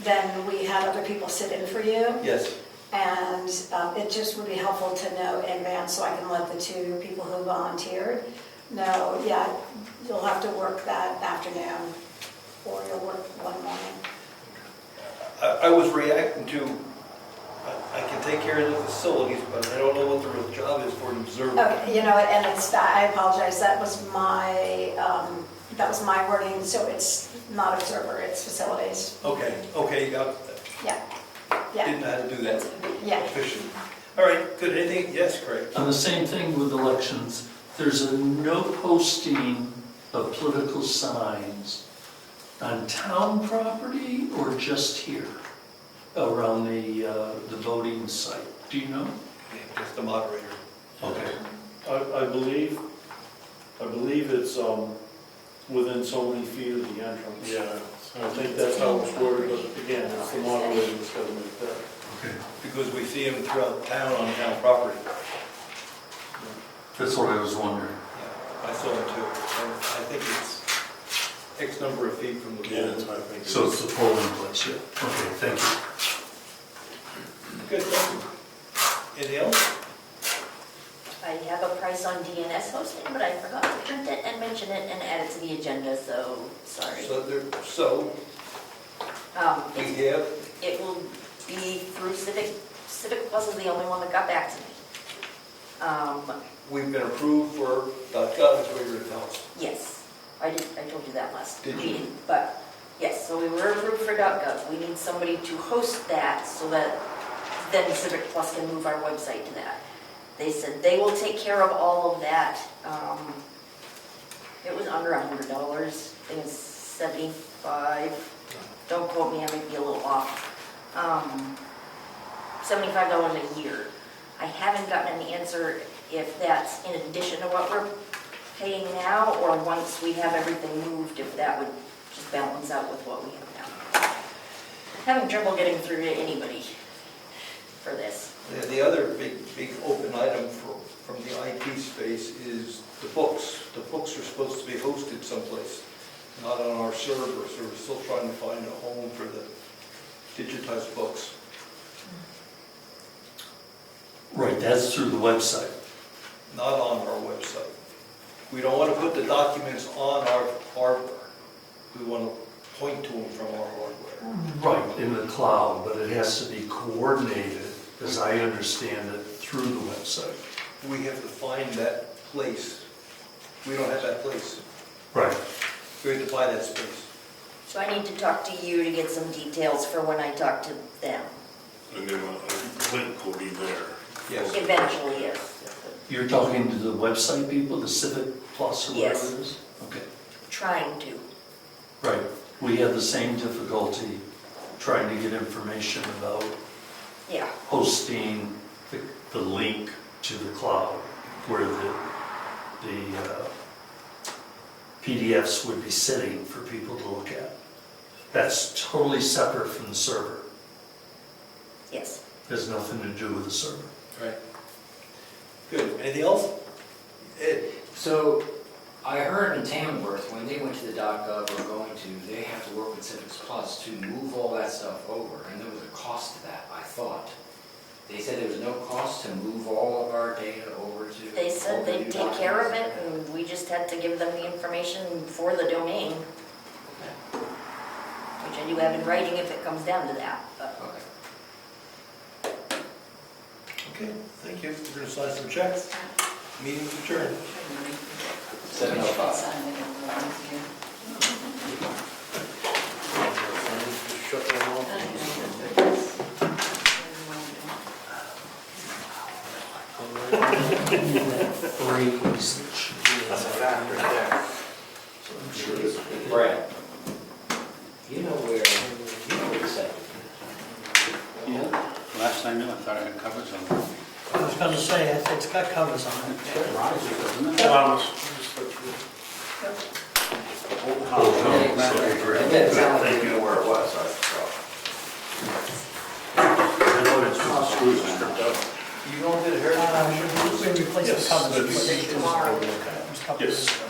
then we had other people sit in for you. yes. And it just would be helpful to know in advance, so I can let the 2 people who volunteered know, yeah, you'll have to work that afternoon, or you'll work one morning. I was reacting to, I can take care of the facilities, but I don't know what the real job is for an observer. Okay, and I apologize, that was my wording, so it's not observer, it's facilities. Okay, you got that. Yeah, Didn't know how to do that yeah. efficiently. All right, good. Anything? Yes, Craig. On the same thing with elections, there's a no posting of political signs on town property or just here around the voting site? Do you know? Just the moderator. Okay. I believe it's, within so many feet of the entrance. Yeah. I think that's how it's worded, but again, it's the moderator that's gotta make that. Okay. Because we see them throughout town on town property. That's what I was wondering. Yeah, I saw it too. And I think it's X number of feet from the Yeah, that's pole. what I think. So it's the polling place, yeah. Okay, thank you. Good, thank you. Anything else? I have a price on DNS hosting, but I forgot to print it and mention it and add it to the agenda, so sorry. So we have, It will be through Civic. Civic Plus is the only one that got back to me. we've been approved for .gov, is what you're gonna tell us. Yes, I told you that last Did you? meeting, but yes, so we were approved for .gov. We need somebody to host that so that then Civic Plus can move our website to that. They said they will take care of all of that. It was under $100, I think it's 75. Don't quote me, I may be a little off. $75 a year. I haven't gotten an answer if that's in addition to what we're paying now, or once we have everything moved, if that would just balance out with what we have now. Having trouble getting through to anybody for this. The other big open item from the IT space is the books. The books are supposed to be hosted someplace, not on our server, so we're still trying to find a home for the digitized books. Right, that's through the website. Not on our website. We don't want to put the documents on our hardware. We want to point to them from our hardware. Right, in the cloud, but it has to be coordinated, as I understand it, through the website. We have to find that place. We don't have that place. Right. We have to buy that space. So I need to talk to you to get some details for when I talk to them. And then a link will be there. Yes. Eventually, yes. You're talking to the website people, the Civic Plus or whatever Yes. it is? Okay. Trying to. Right. We have the same difficulty trying to get information about Yeah. hosting the link to the cloud where the PDFs would be sitting for people to look at. That's totally separate from the server. Yes. Has nothing to do with the server. Right. Good. Anything else? Ed? So I heard in Tamworth, when they went to the .gov or going to, they have to work with Civics Plus to move all that stuff over, and there was a cost to that, I thought. They said there was no cost to move all of our data over to... They said all the they'd new take care of it, documents. and we just had to give them the information for the domain, Okay. which I do have in writing if it comes down to that, but. Okay. Okay, thank you. We're going to sign some checks. Meeting's adjourned. 7:05. Shut them off. That's a fact right there. Brad, you know where the site is? Yeah, last I knew, I thought I had covers on it. I was gonna say, it's got covers on it. Isn't it? Hold on, let's It didn't sound like you knew where it was, so. I know it's with the screws stripped up. You don't get a haircut? We replaced the Yes, covers. that's- Tomorrow. It was a couple Yes. years ago.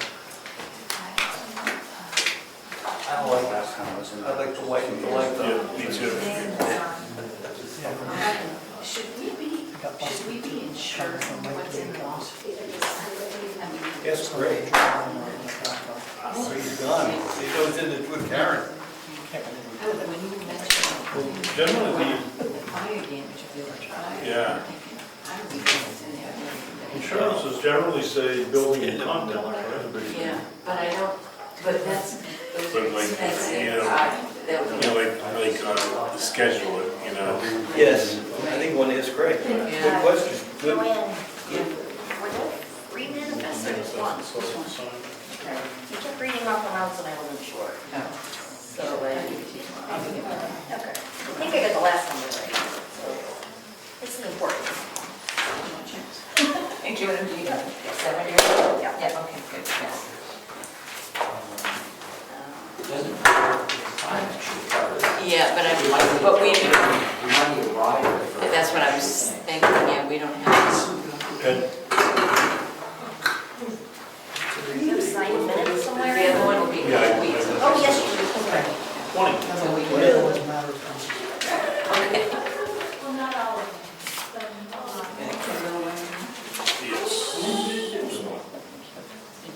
I don't like Last time I was in. I like the white and black. Yeah, me too. Should we be insured for what's in the law? Yes, great. Oh, he's gone. He goes in with Karen. When you mentioned Generally, the fire damage of the electronic. Yeah. I don't think it's in there. the insurances generally say building and content, right? Yeah, but I don't, but that's, those But are like, expensive. you know, the schedule it, you know. Yes, I think one is great. Good question. Good. Joanne, were there 3 manifest Just the one. Okay. You kept reading off amounts and I wasn't sure. So, Okay. I think I got the last number right. So, it's the important. And give it to you. 70 or so? Yeah. Yeah, okay, good, yes. Doesn't time actually cover that. Yeah, but We might need- but we, We might need a rider for. that's what I was thinking, yeah, we don't have. Ed, Do you have signed minutes somewhere? The other one will be Yeah, I- weeks. Oh, yes, you do. Okay. 20. So we It can, doesn't matter if I'm- okay.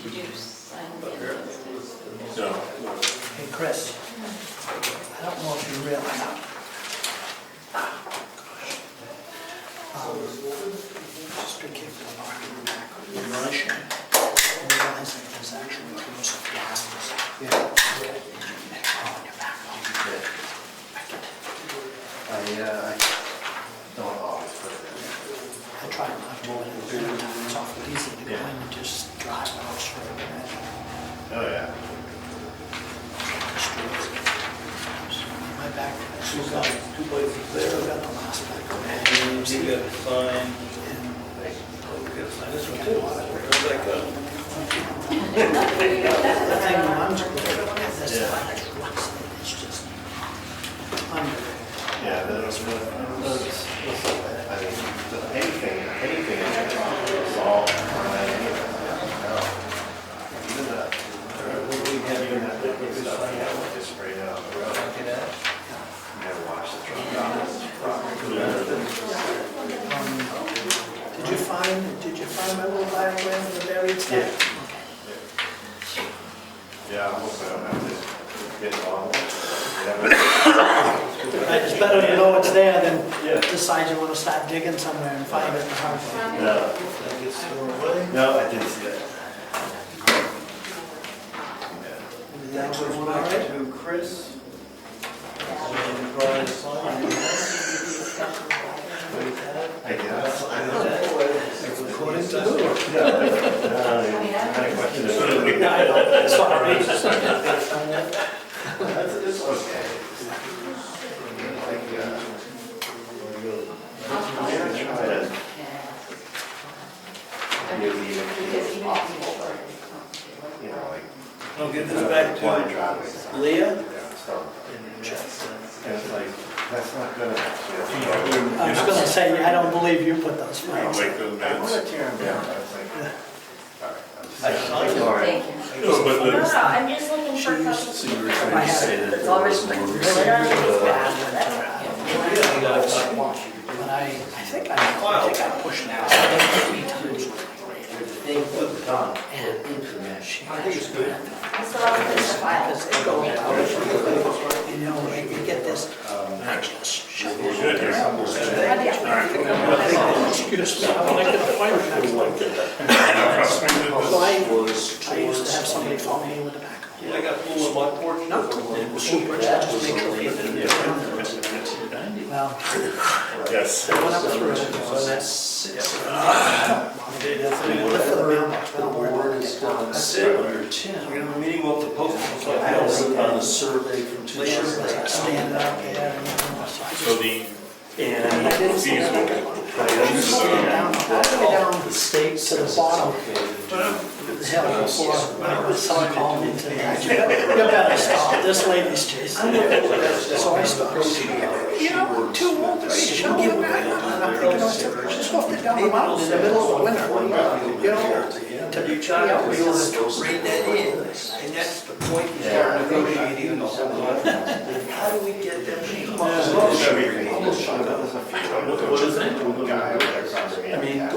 Did you do sign the no. Hey, Chris, I don't know if you realize. Just be careful of parking in the back of the garage. I realize that there's actually rows of garages. Yeah. On your back. I don't always put it in there. I try not to move it downtown. It's awful easy to go in and just drive out straight ahead. Oh, yeah. Streets. My back. Two sides, 2 places there. Still got the last back. And you got to sign, And oh, we got to sign this one too. Where's that go? the thing when I'm this it's just unbelievable. Yeah, that's I mean, anything is all fine, anything. Even that, even that big stuff, you know, just sprayed out on the road. Never wash the truck off. Did you find my little diagram of the buried stuff? Yeah, hopefully I don't have to get long. It's better to know it's there than decide you want to start digging somewhere and find it the hard way. No, I didn't see that. That was one all right? To Chris. I guess. According to who? Sorry. It's okay. You know, like. I'll get this back Blind to driveways. Leah. Yeah, so, and it's like, that's not good enough. I was gonna say, I don't believe you put those I don't flags. like those I minutes. want to tear them down, but it's like, all right. I signed it. Thank you. No, but No, no, the, I'm just looking for a couple. So you were trying to say that It's there already was more But I think I pushed that 3 times. And she I think it's good. I still have this file. Because it goes out, you know, like you get this, I just shut we're good here. Excuse me, I'm not gonna find it. Well, I used to have somebody follow me with the back. I got full of my porch. Not it was super, just make sure you didn't get around the rest of it. Well, Yes. I went up through, so that's. Lift for the mailbox, but don't worry about it. under 10. We're gonna be meeting with the post. I don't see on the survey from Make sure it's 2000. stand out there and, you know, so I So just. the And I didn't see fees that. will, I Stand down, all the way down the state to the says it's bottom. okay to do. The hill before, someone called me today, you better stop, this lady's chasing me. So I stopped. You know, 2 old ladies, she'll give me, and I'm thinking, I said, she's off the down the mountain in the middle of the winter. You know, to be trying to Bring that in, and that's the point you start negotiating the whole lot. How do we get them? What is it? I mean, the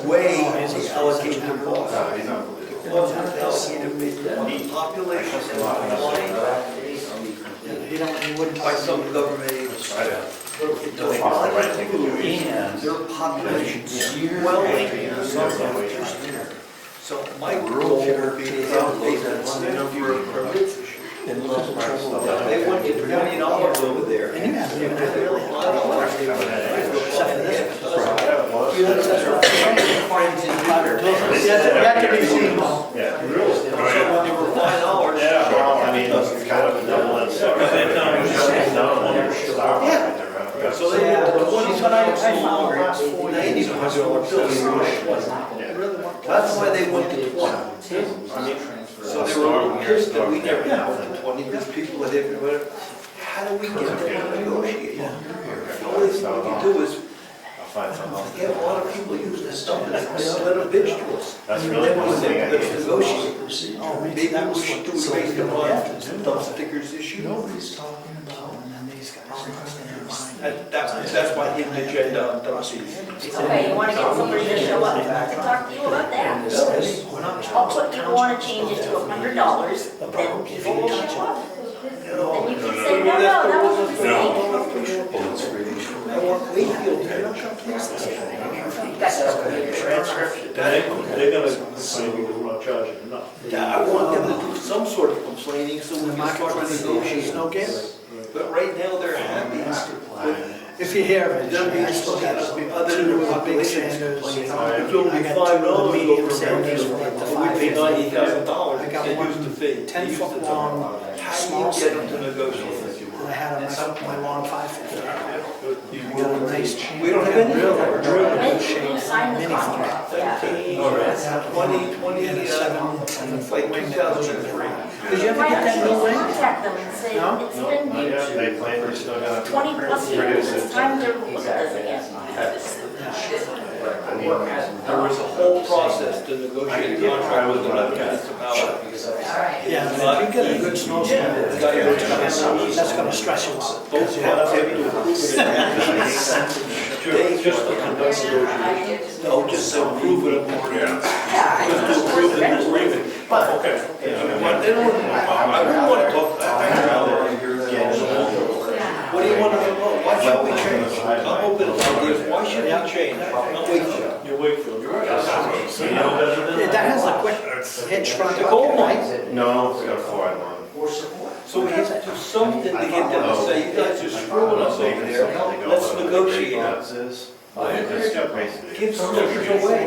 way he allocated the cost. The population is blind he wouldn't by talk to some me. government agency. And Their population is well So my goal here would be to allocate the number of permits. They want $1 million over there. And you haven't even had really a lot of water. Except for this. Friends in Peter. Yet to be seen, though. Yeah. So when they were $5. Yeah, well, I mean, it's kind of a double-edged sword. Yeah. So they went to That's what I 20 found the last 4 years. That's why they went to 20. So they were pissed that we never went to 20 because people are there, but how do we get them to negotiate? The only thing we can do is I'll find something. have a lot of people use this stuff and let them bitch to us. That's really Then we one thing I say, let's hate. negotiate. Oh, Maybe we should do it based on dump stickers issue. Nobody's talking about, and then these guys are in their mind. That's why hidden agenda on dump stickers. Okay, you wanna get somebody to show up to talk to you about that? I'll put, you wanna change it to $100, then people will show up. Then you can say, no, that was a mistake. I want Wakefield to They're gonna complain because we're not charging enough. I want them to do some sort of complaining so we can start negotiating. No game. But right now, they're happy. But If you hear it, Them being I still got other than two the big population Sanders. complaining. I It's only got $5 two of the medium over Sanders for America. like the We pay $5.50. $90,000. I got They one used to pay. 10-foot long, How small do you get them to Sander. negotiate? And I had my long 550. I got a nice chain. We don't have any. Real good When shape. you sign the mini contract, yeah. 20, And a 7 it's like 2003. Did you ever get that new wing? Contact them and say, No? it's been Not yet, they claim they're still gonna 20 plus years, it's time to look at this again. There was a whole process to negotiate a contract with the municipality. Yeah, but if you get a good snowstorm, that's gonna stress you out. Both towns have to approve it. Just the conduct negotiation. No, just to approve it. Yeah, Just to approve the agreement. Oh, okay. But they don't, I wouldn't want to talk, what do you want to know? Why should we change? I'm open to ideas, why should we change? I'm Wakefield. You're Wakefield, you're right. So you know better than That has a quick hitch front. The gold right? mine. No, it's got a 4-on-1. So we have to do something to get them to say, you guys are screwing us over there, let's negotiate. It's still basically. Give some of it away.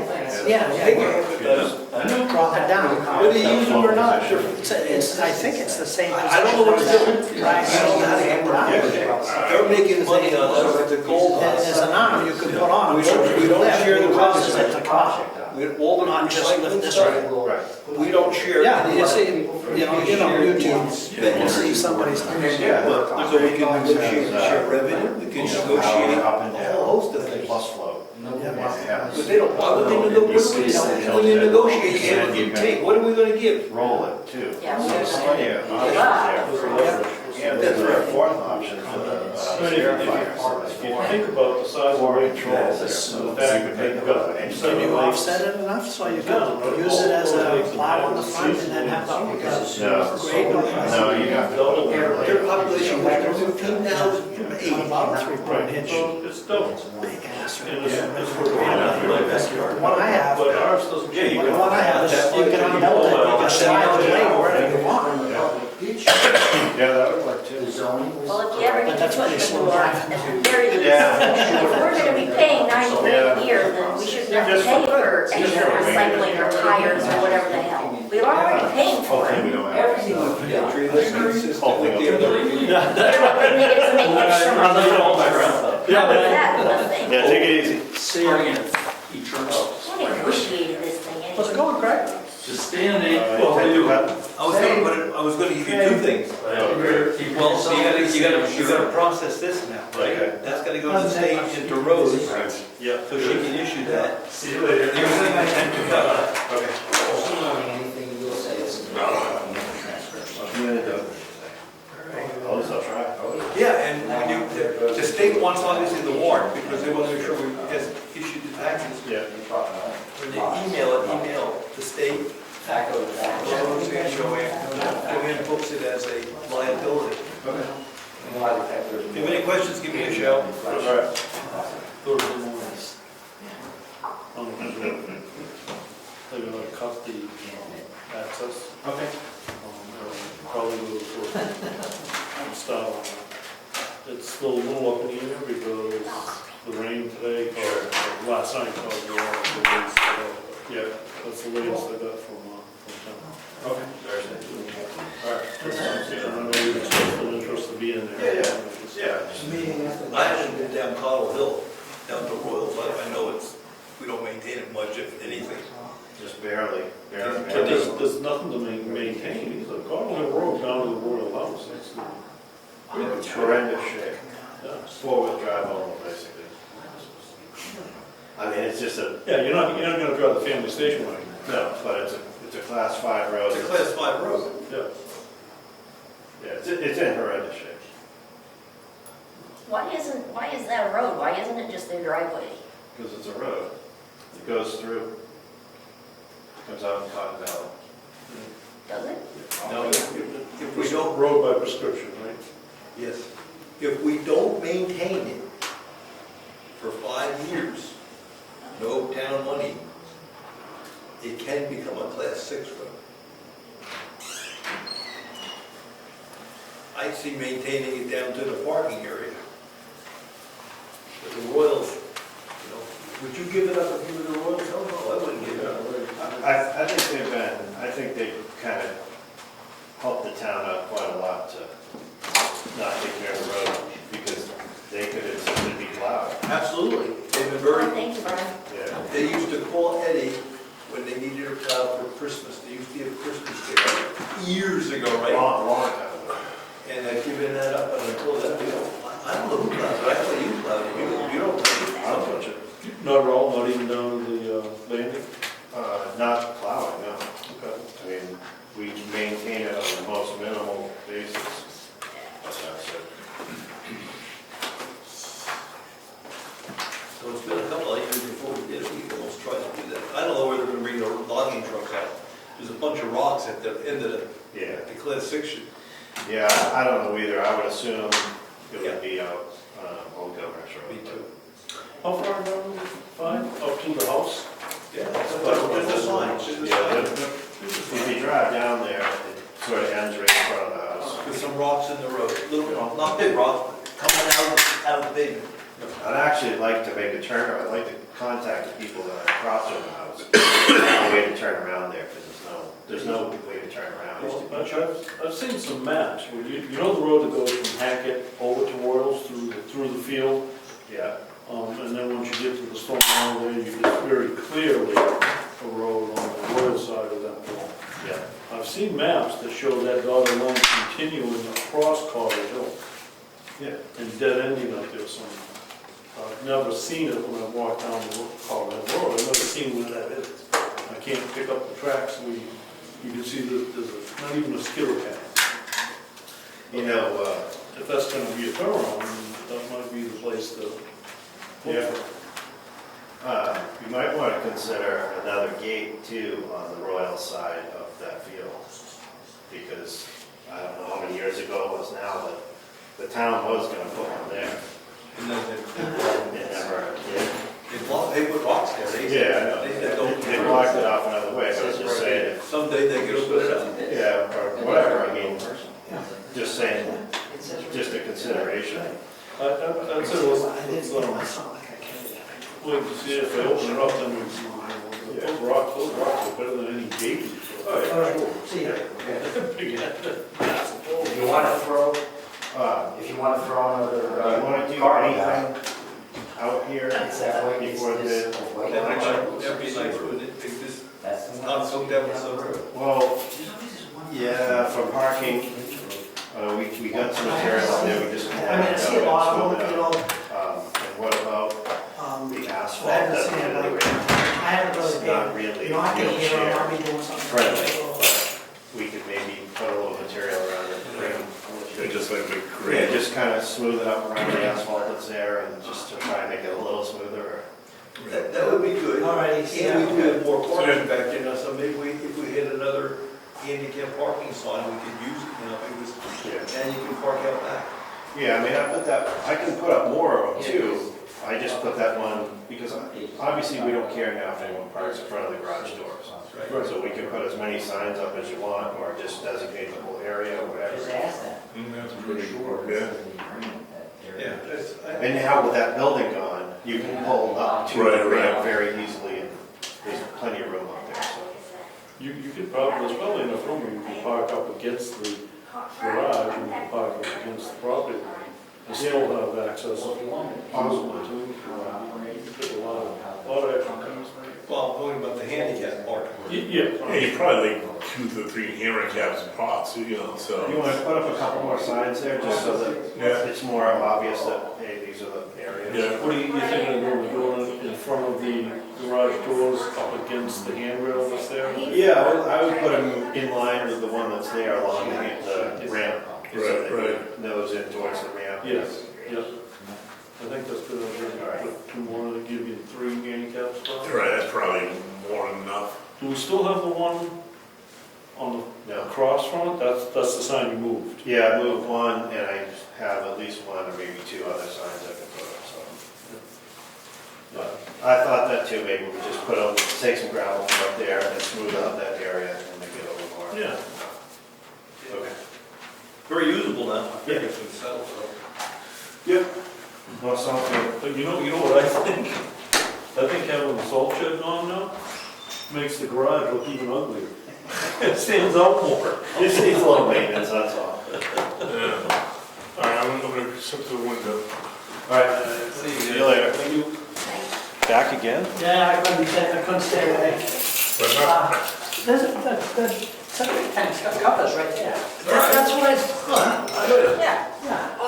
Yeah, Take it. drop it down. Whether you use them or not, sure. I think it's the same. I don't know what's different. Right. I don't know how to get around it. They're making money on us with the gold. There's an arm you can put on. We don't share the cost. At the top. All the Not just lift recycling this stuff, Right. we don't share. Yeah, you see, you know, YouTube, then you see somebody's. So we can negotiate share revenue, we can negotiate a whole host of things. Plus flow. But they don't, why would they negotiate? When you negotiate, you have to give and take, what are we gonna give? Roll it too. Yeah. There's plenty of options there. And there's a fourth option for the stair fire. If you think about the size of Wakefield, and the fact that they've got Can seven you lakes. offset it enough so you can use it as a plow on the front and then have the grade? No, you have to. Double. Their population was 15,000 from 8. About a 3-point hitch. So it's double. Big ass. And it's for the What I have, But ours doesn't. the one I have is you can unbolt it, you can slide the blade wherever you want. Yeah, that would work too. Well, if you ever But get that's your pretty foot in slow the door, driving. at the very least, Yeah. if we're gonna be paying $90 a year, then we shouldn't have to pay for extra recycling or tires or whatever the hell. We're already paying for Hopefully it. we don't have. Everything would be treated as consistent with the other. You know, then we get to make extra money. How is that the thing? Yeah, take it easy. See you again. Eternal. We negotiated this thing How's it anyway. going, Craig? Just standing. I was gonna give you 2 things. Well, so you gotta process this now, right? Okay. That's gotta go to the state into Rose, Yeah. so she can issue that. See you later. Everything I had to cut. I'll try. Yeah, and the state wants obviously the warrant, because they want to make sure we has issued the taxes. Yeah. When they email the state, Rose and Joanne books it as a liability. If you have any questions, give me a shout. All right. Thursday mornings. They're gonna cut the access. Okay. Probably go for start on that. It's still a little up in the air because the rain today, or last night caused a lot of delays. Yeah. That's the latest I got from town. Okay, Thursday. All right. I know you expressed an interest to be in there. Yeah. Meeting after. I haven't been down Cottle Hill, down to Royal, but I know we don't maintain it much, if anything. Just barely. But there's nothing to maintain, either. Cottle Hill Road down to the Royal House, that's the, It's horrendous shape. yeah. Four-wheel drive only, basically. I mean, it's just Yeah, you're not gonna drive the family station wagon. no, but it's a class 5 road. It's a class 5 road. Yeah. Yeah, it's in horrendous shape. Why is that a road? Why isn't it just their driveway? Because it's a road. It goes through, comes out in Cotton Valley. Does it? Now, if we It's don't, road by prescription, right? yes, if we don't maintain it for 5 years, no town money, it can become a class 6 road. I see maintaining it down to the parking area. But the Royals, would you give it up if you were the Royals? Oh, no, I wouldn't give it up. I think they kind of helped the town out quite a lot to not take care of the road because they could have simply be plowed. Absolutely. They've been Oh, very, thank you, Brian. Yeah. they used to call Eddie when they needed a plow for Christmas. They used to give Christmas there years ago, right? Long time ago. And I've given that up, and until then, I don't know who plows it, I thought you plowed it, you don't touch it. I'll touch it. Not at all, not even down to the landing? Not plowing, no. Okay. I mean, we maintain it on the most minimal basis. But that's it. So it's been a couple of years before we did it, we almost tried to do that. I don't know where they're gonna bring the logging trucks out. There's a bunch of rocks at the end of Yeah. the class 6. Yeah, I don't know either. I would assume it would be out on Old Governor's Road. Me too. How far down, 5, up to the house? Yeah, there's a sign, there's a Yeah, sign. if you drive down there, it sort of ends right in front of the house. There's some rocks in the road, little, not big rocks, but coming out of the pavement. I'd actually like to make a turn, I'd like to contact the people that are crossing the house. A way to turn around there, because there's no way to turn around. Well, I've seen some maps, where you know the road that goes from Hackett over to Royals through the field? Yeah, And then once you get to the stone wall there, you get very clearly a road on the royal side of that wall. yeah. I've seen maps that show that dotted line continuing across Carter Hill Yeah. and dead ending up there somewhere. I've never seen it when I walk down the Carter Hill Road. I've never seen where that is. I can't pick up the tracks. You can see that there's not even a skid path. You know, If that's gonna be a turnaround, that might be the place to look Yeah. for. you might want to consider another gate too on the royal side of that field. Because I don't know how many years ago it was now, but the town was going to put one there. And then It never did. they put rocks there. They blocked it off another way, so I was just saying, Someday they could open it up. yeah, or whatever, I mean, just saying, just a consideration. I'd say let's wait to see if they open it up, then we see. Those rocks are better than any gate. All right, see ya. If you want to throw, You if you want to throw another want to do car anything out here it's that way, it's before this. the, white That'd be nice, wouldn't it? If this, That's the one. not soaked up with some. well, yeah, for parking, we got some material out there, we just. I mean, I see a lot of them, you know, And what about the I asphalt? haven't seen it, like, I haven't It's really not paid, really you know, I can hear them, I'll wheelchair be doing something. friendly, but we could maybe put a little material around it, bring. Just like the Yeah, just kind of smooth it up around the asphalt that's there and just to try and make it a little smoother. That would be good. All righty, see ya. And we do have more parking back there now, so maybe if we hit another handicap parking sign, we could use it, and you can park out back. Yeah, I mean, I can put up more of them too. I just put that one, because obviously we don't care now if anyone parks in front of the garage doors. Right. So we can put as many signs up as you want, or just designate the whole area, or Just whatever. ask that. That's pretty cool. Yeah. Yeah, that's, And now with that building gone, you can pull up to Right, the ramp right. very easily, and there's plenty of room up there, so. You could probably, there's probably enough room where you could park up against the garage and you could park up against the property line. And still have access possible to. You could put a lot of extra cars. Well, I'm talking about the handicap part. Yeah. Yeah, you probably like 2 to 3 handicaps spots, you know, so. You want to put up a couple more signs there, just so that Yeah. it's more obvious that, hey, these are the areas. Yeah. What are you thinking of doing in front of the garage doors up against the handrail that's there? Yeah, I would put them in line with the one that's there along the ramp. So Right, that right. it nose in towards the ramp. Yes, yes. I think that's good. Put 2 more to give you 3 handicap spots. Right, that's probably more than enough. Do we still have the one on the No. across from it? That's the sign you moved. Yeah, I moved one, and I have at least 1 or maybe 2 other signs I can put up, so. But I thought that too, maybe we just take some gravel from up there and smooth out that area and make it a little more. Yeah. Okay. Very usable now. Yeah. It's been settled, so. Yep. Well, sounds good. But you know what I think? I think having the salt shed on now makes the garage look even uglier. It stands out more. This needs low maintenance, that's all. Yeah. All right, I'm gonna step to the window. All right, see you later. Thank you. Back again? Yeah, I couldn't stay away. There's a septic tank covers right there. That's what I thought. Yeah.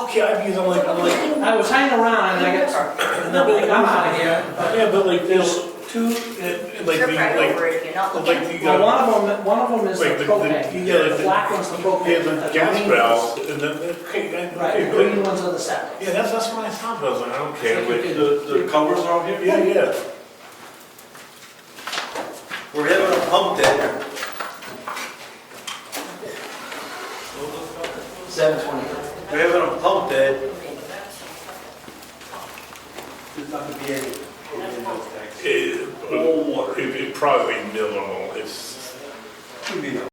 Okay, because I'm like, I was hanging around and I got, and then I'm out of here. yeah, but like there's 2, like Trip the, right like, over it if you're not like looking. you Well, got, one of them is the like the, propane. yeah, like The black one's the propane. yeah, the gas green valve, one's- and then, okay, Right, the good. green ones are the septic. Yeah, that's what I thought, but I was like, I don't care, So you but, could- The covers are out here? yeah, yeah. We're having a pump day. 720. We're having a pump day. There's not gonna be any. It probably minimal, it's, Could be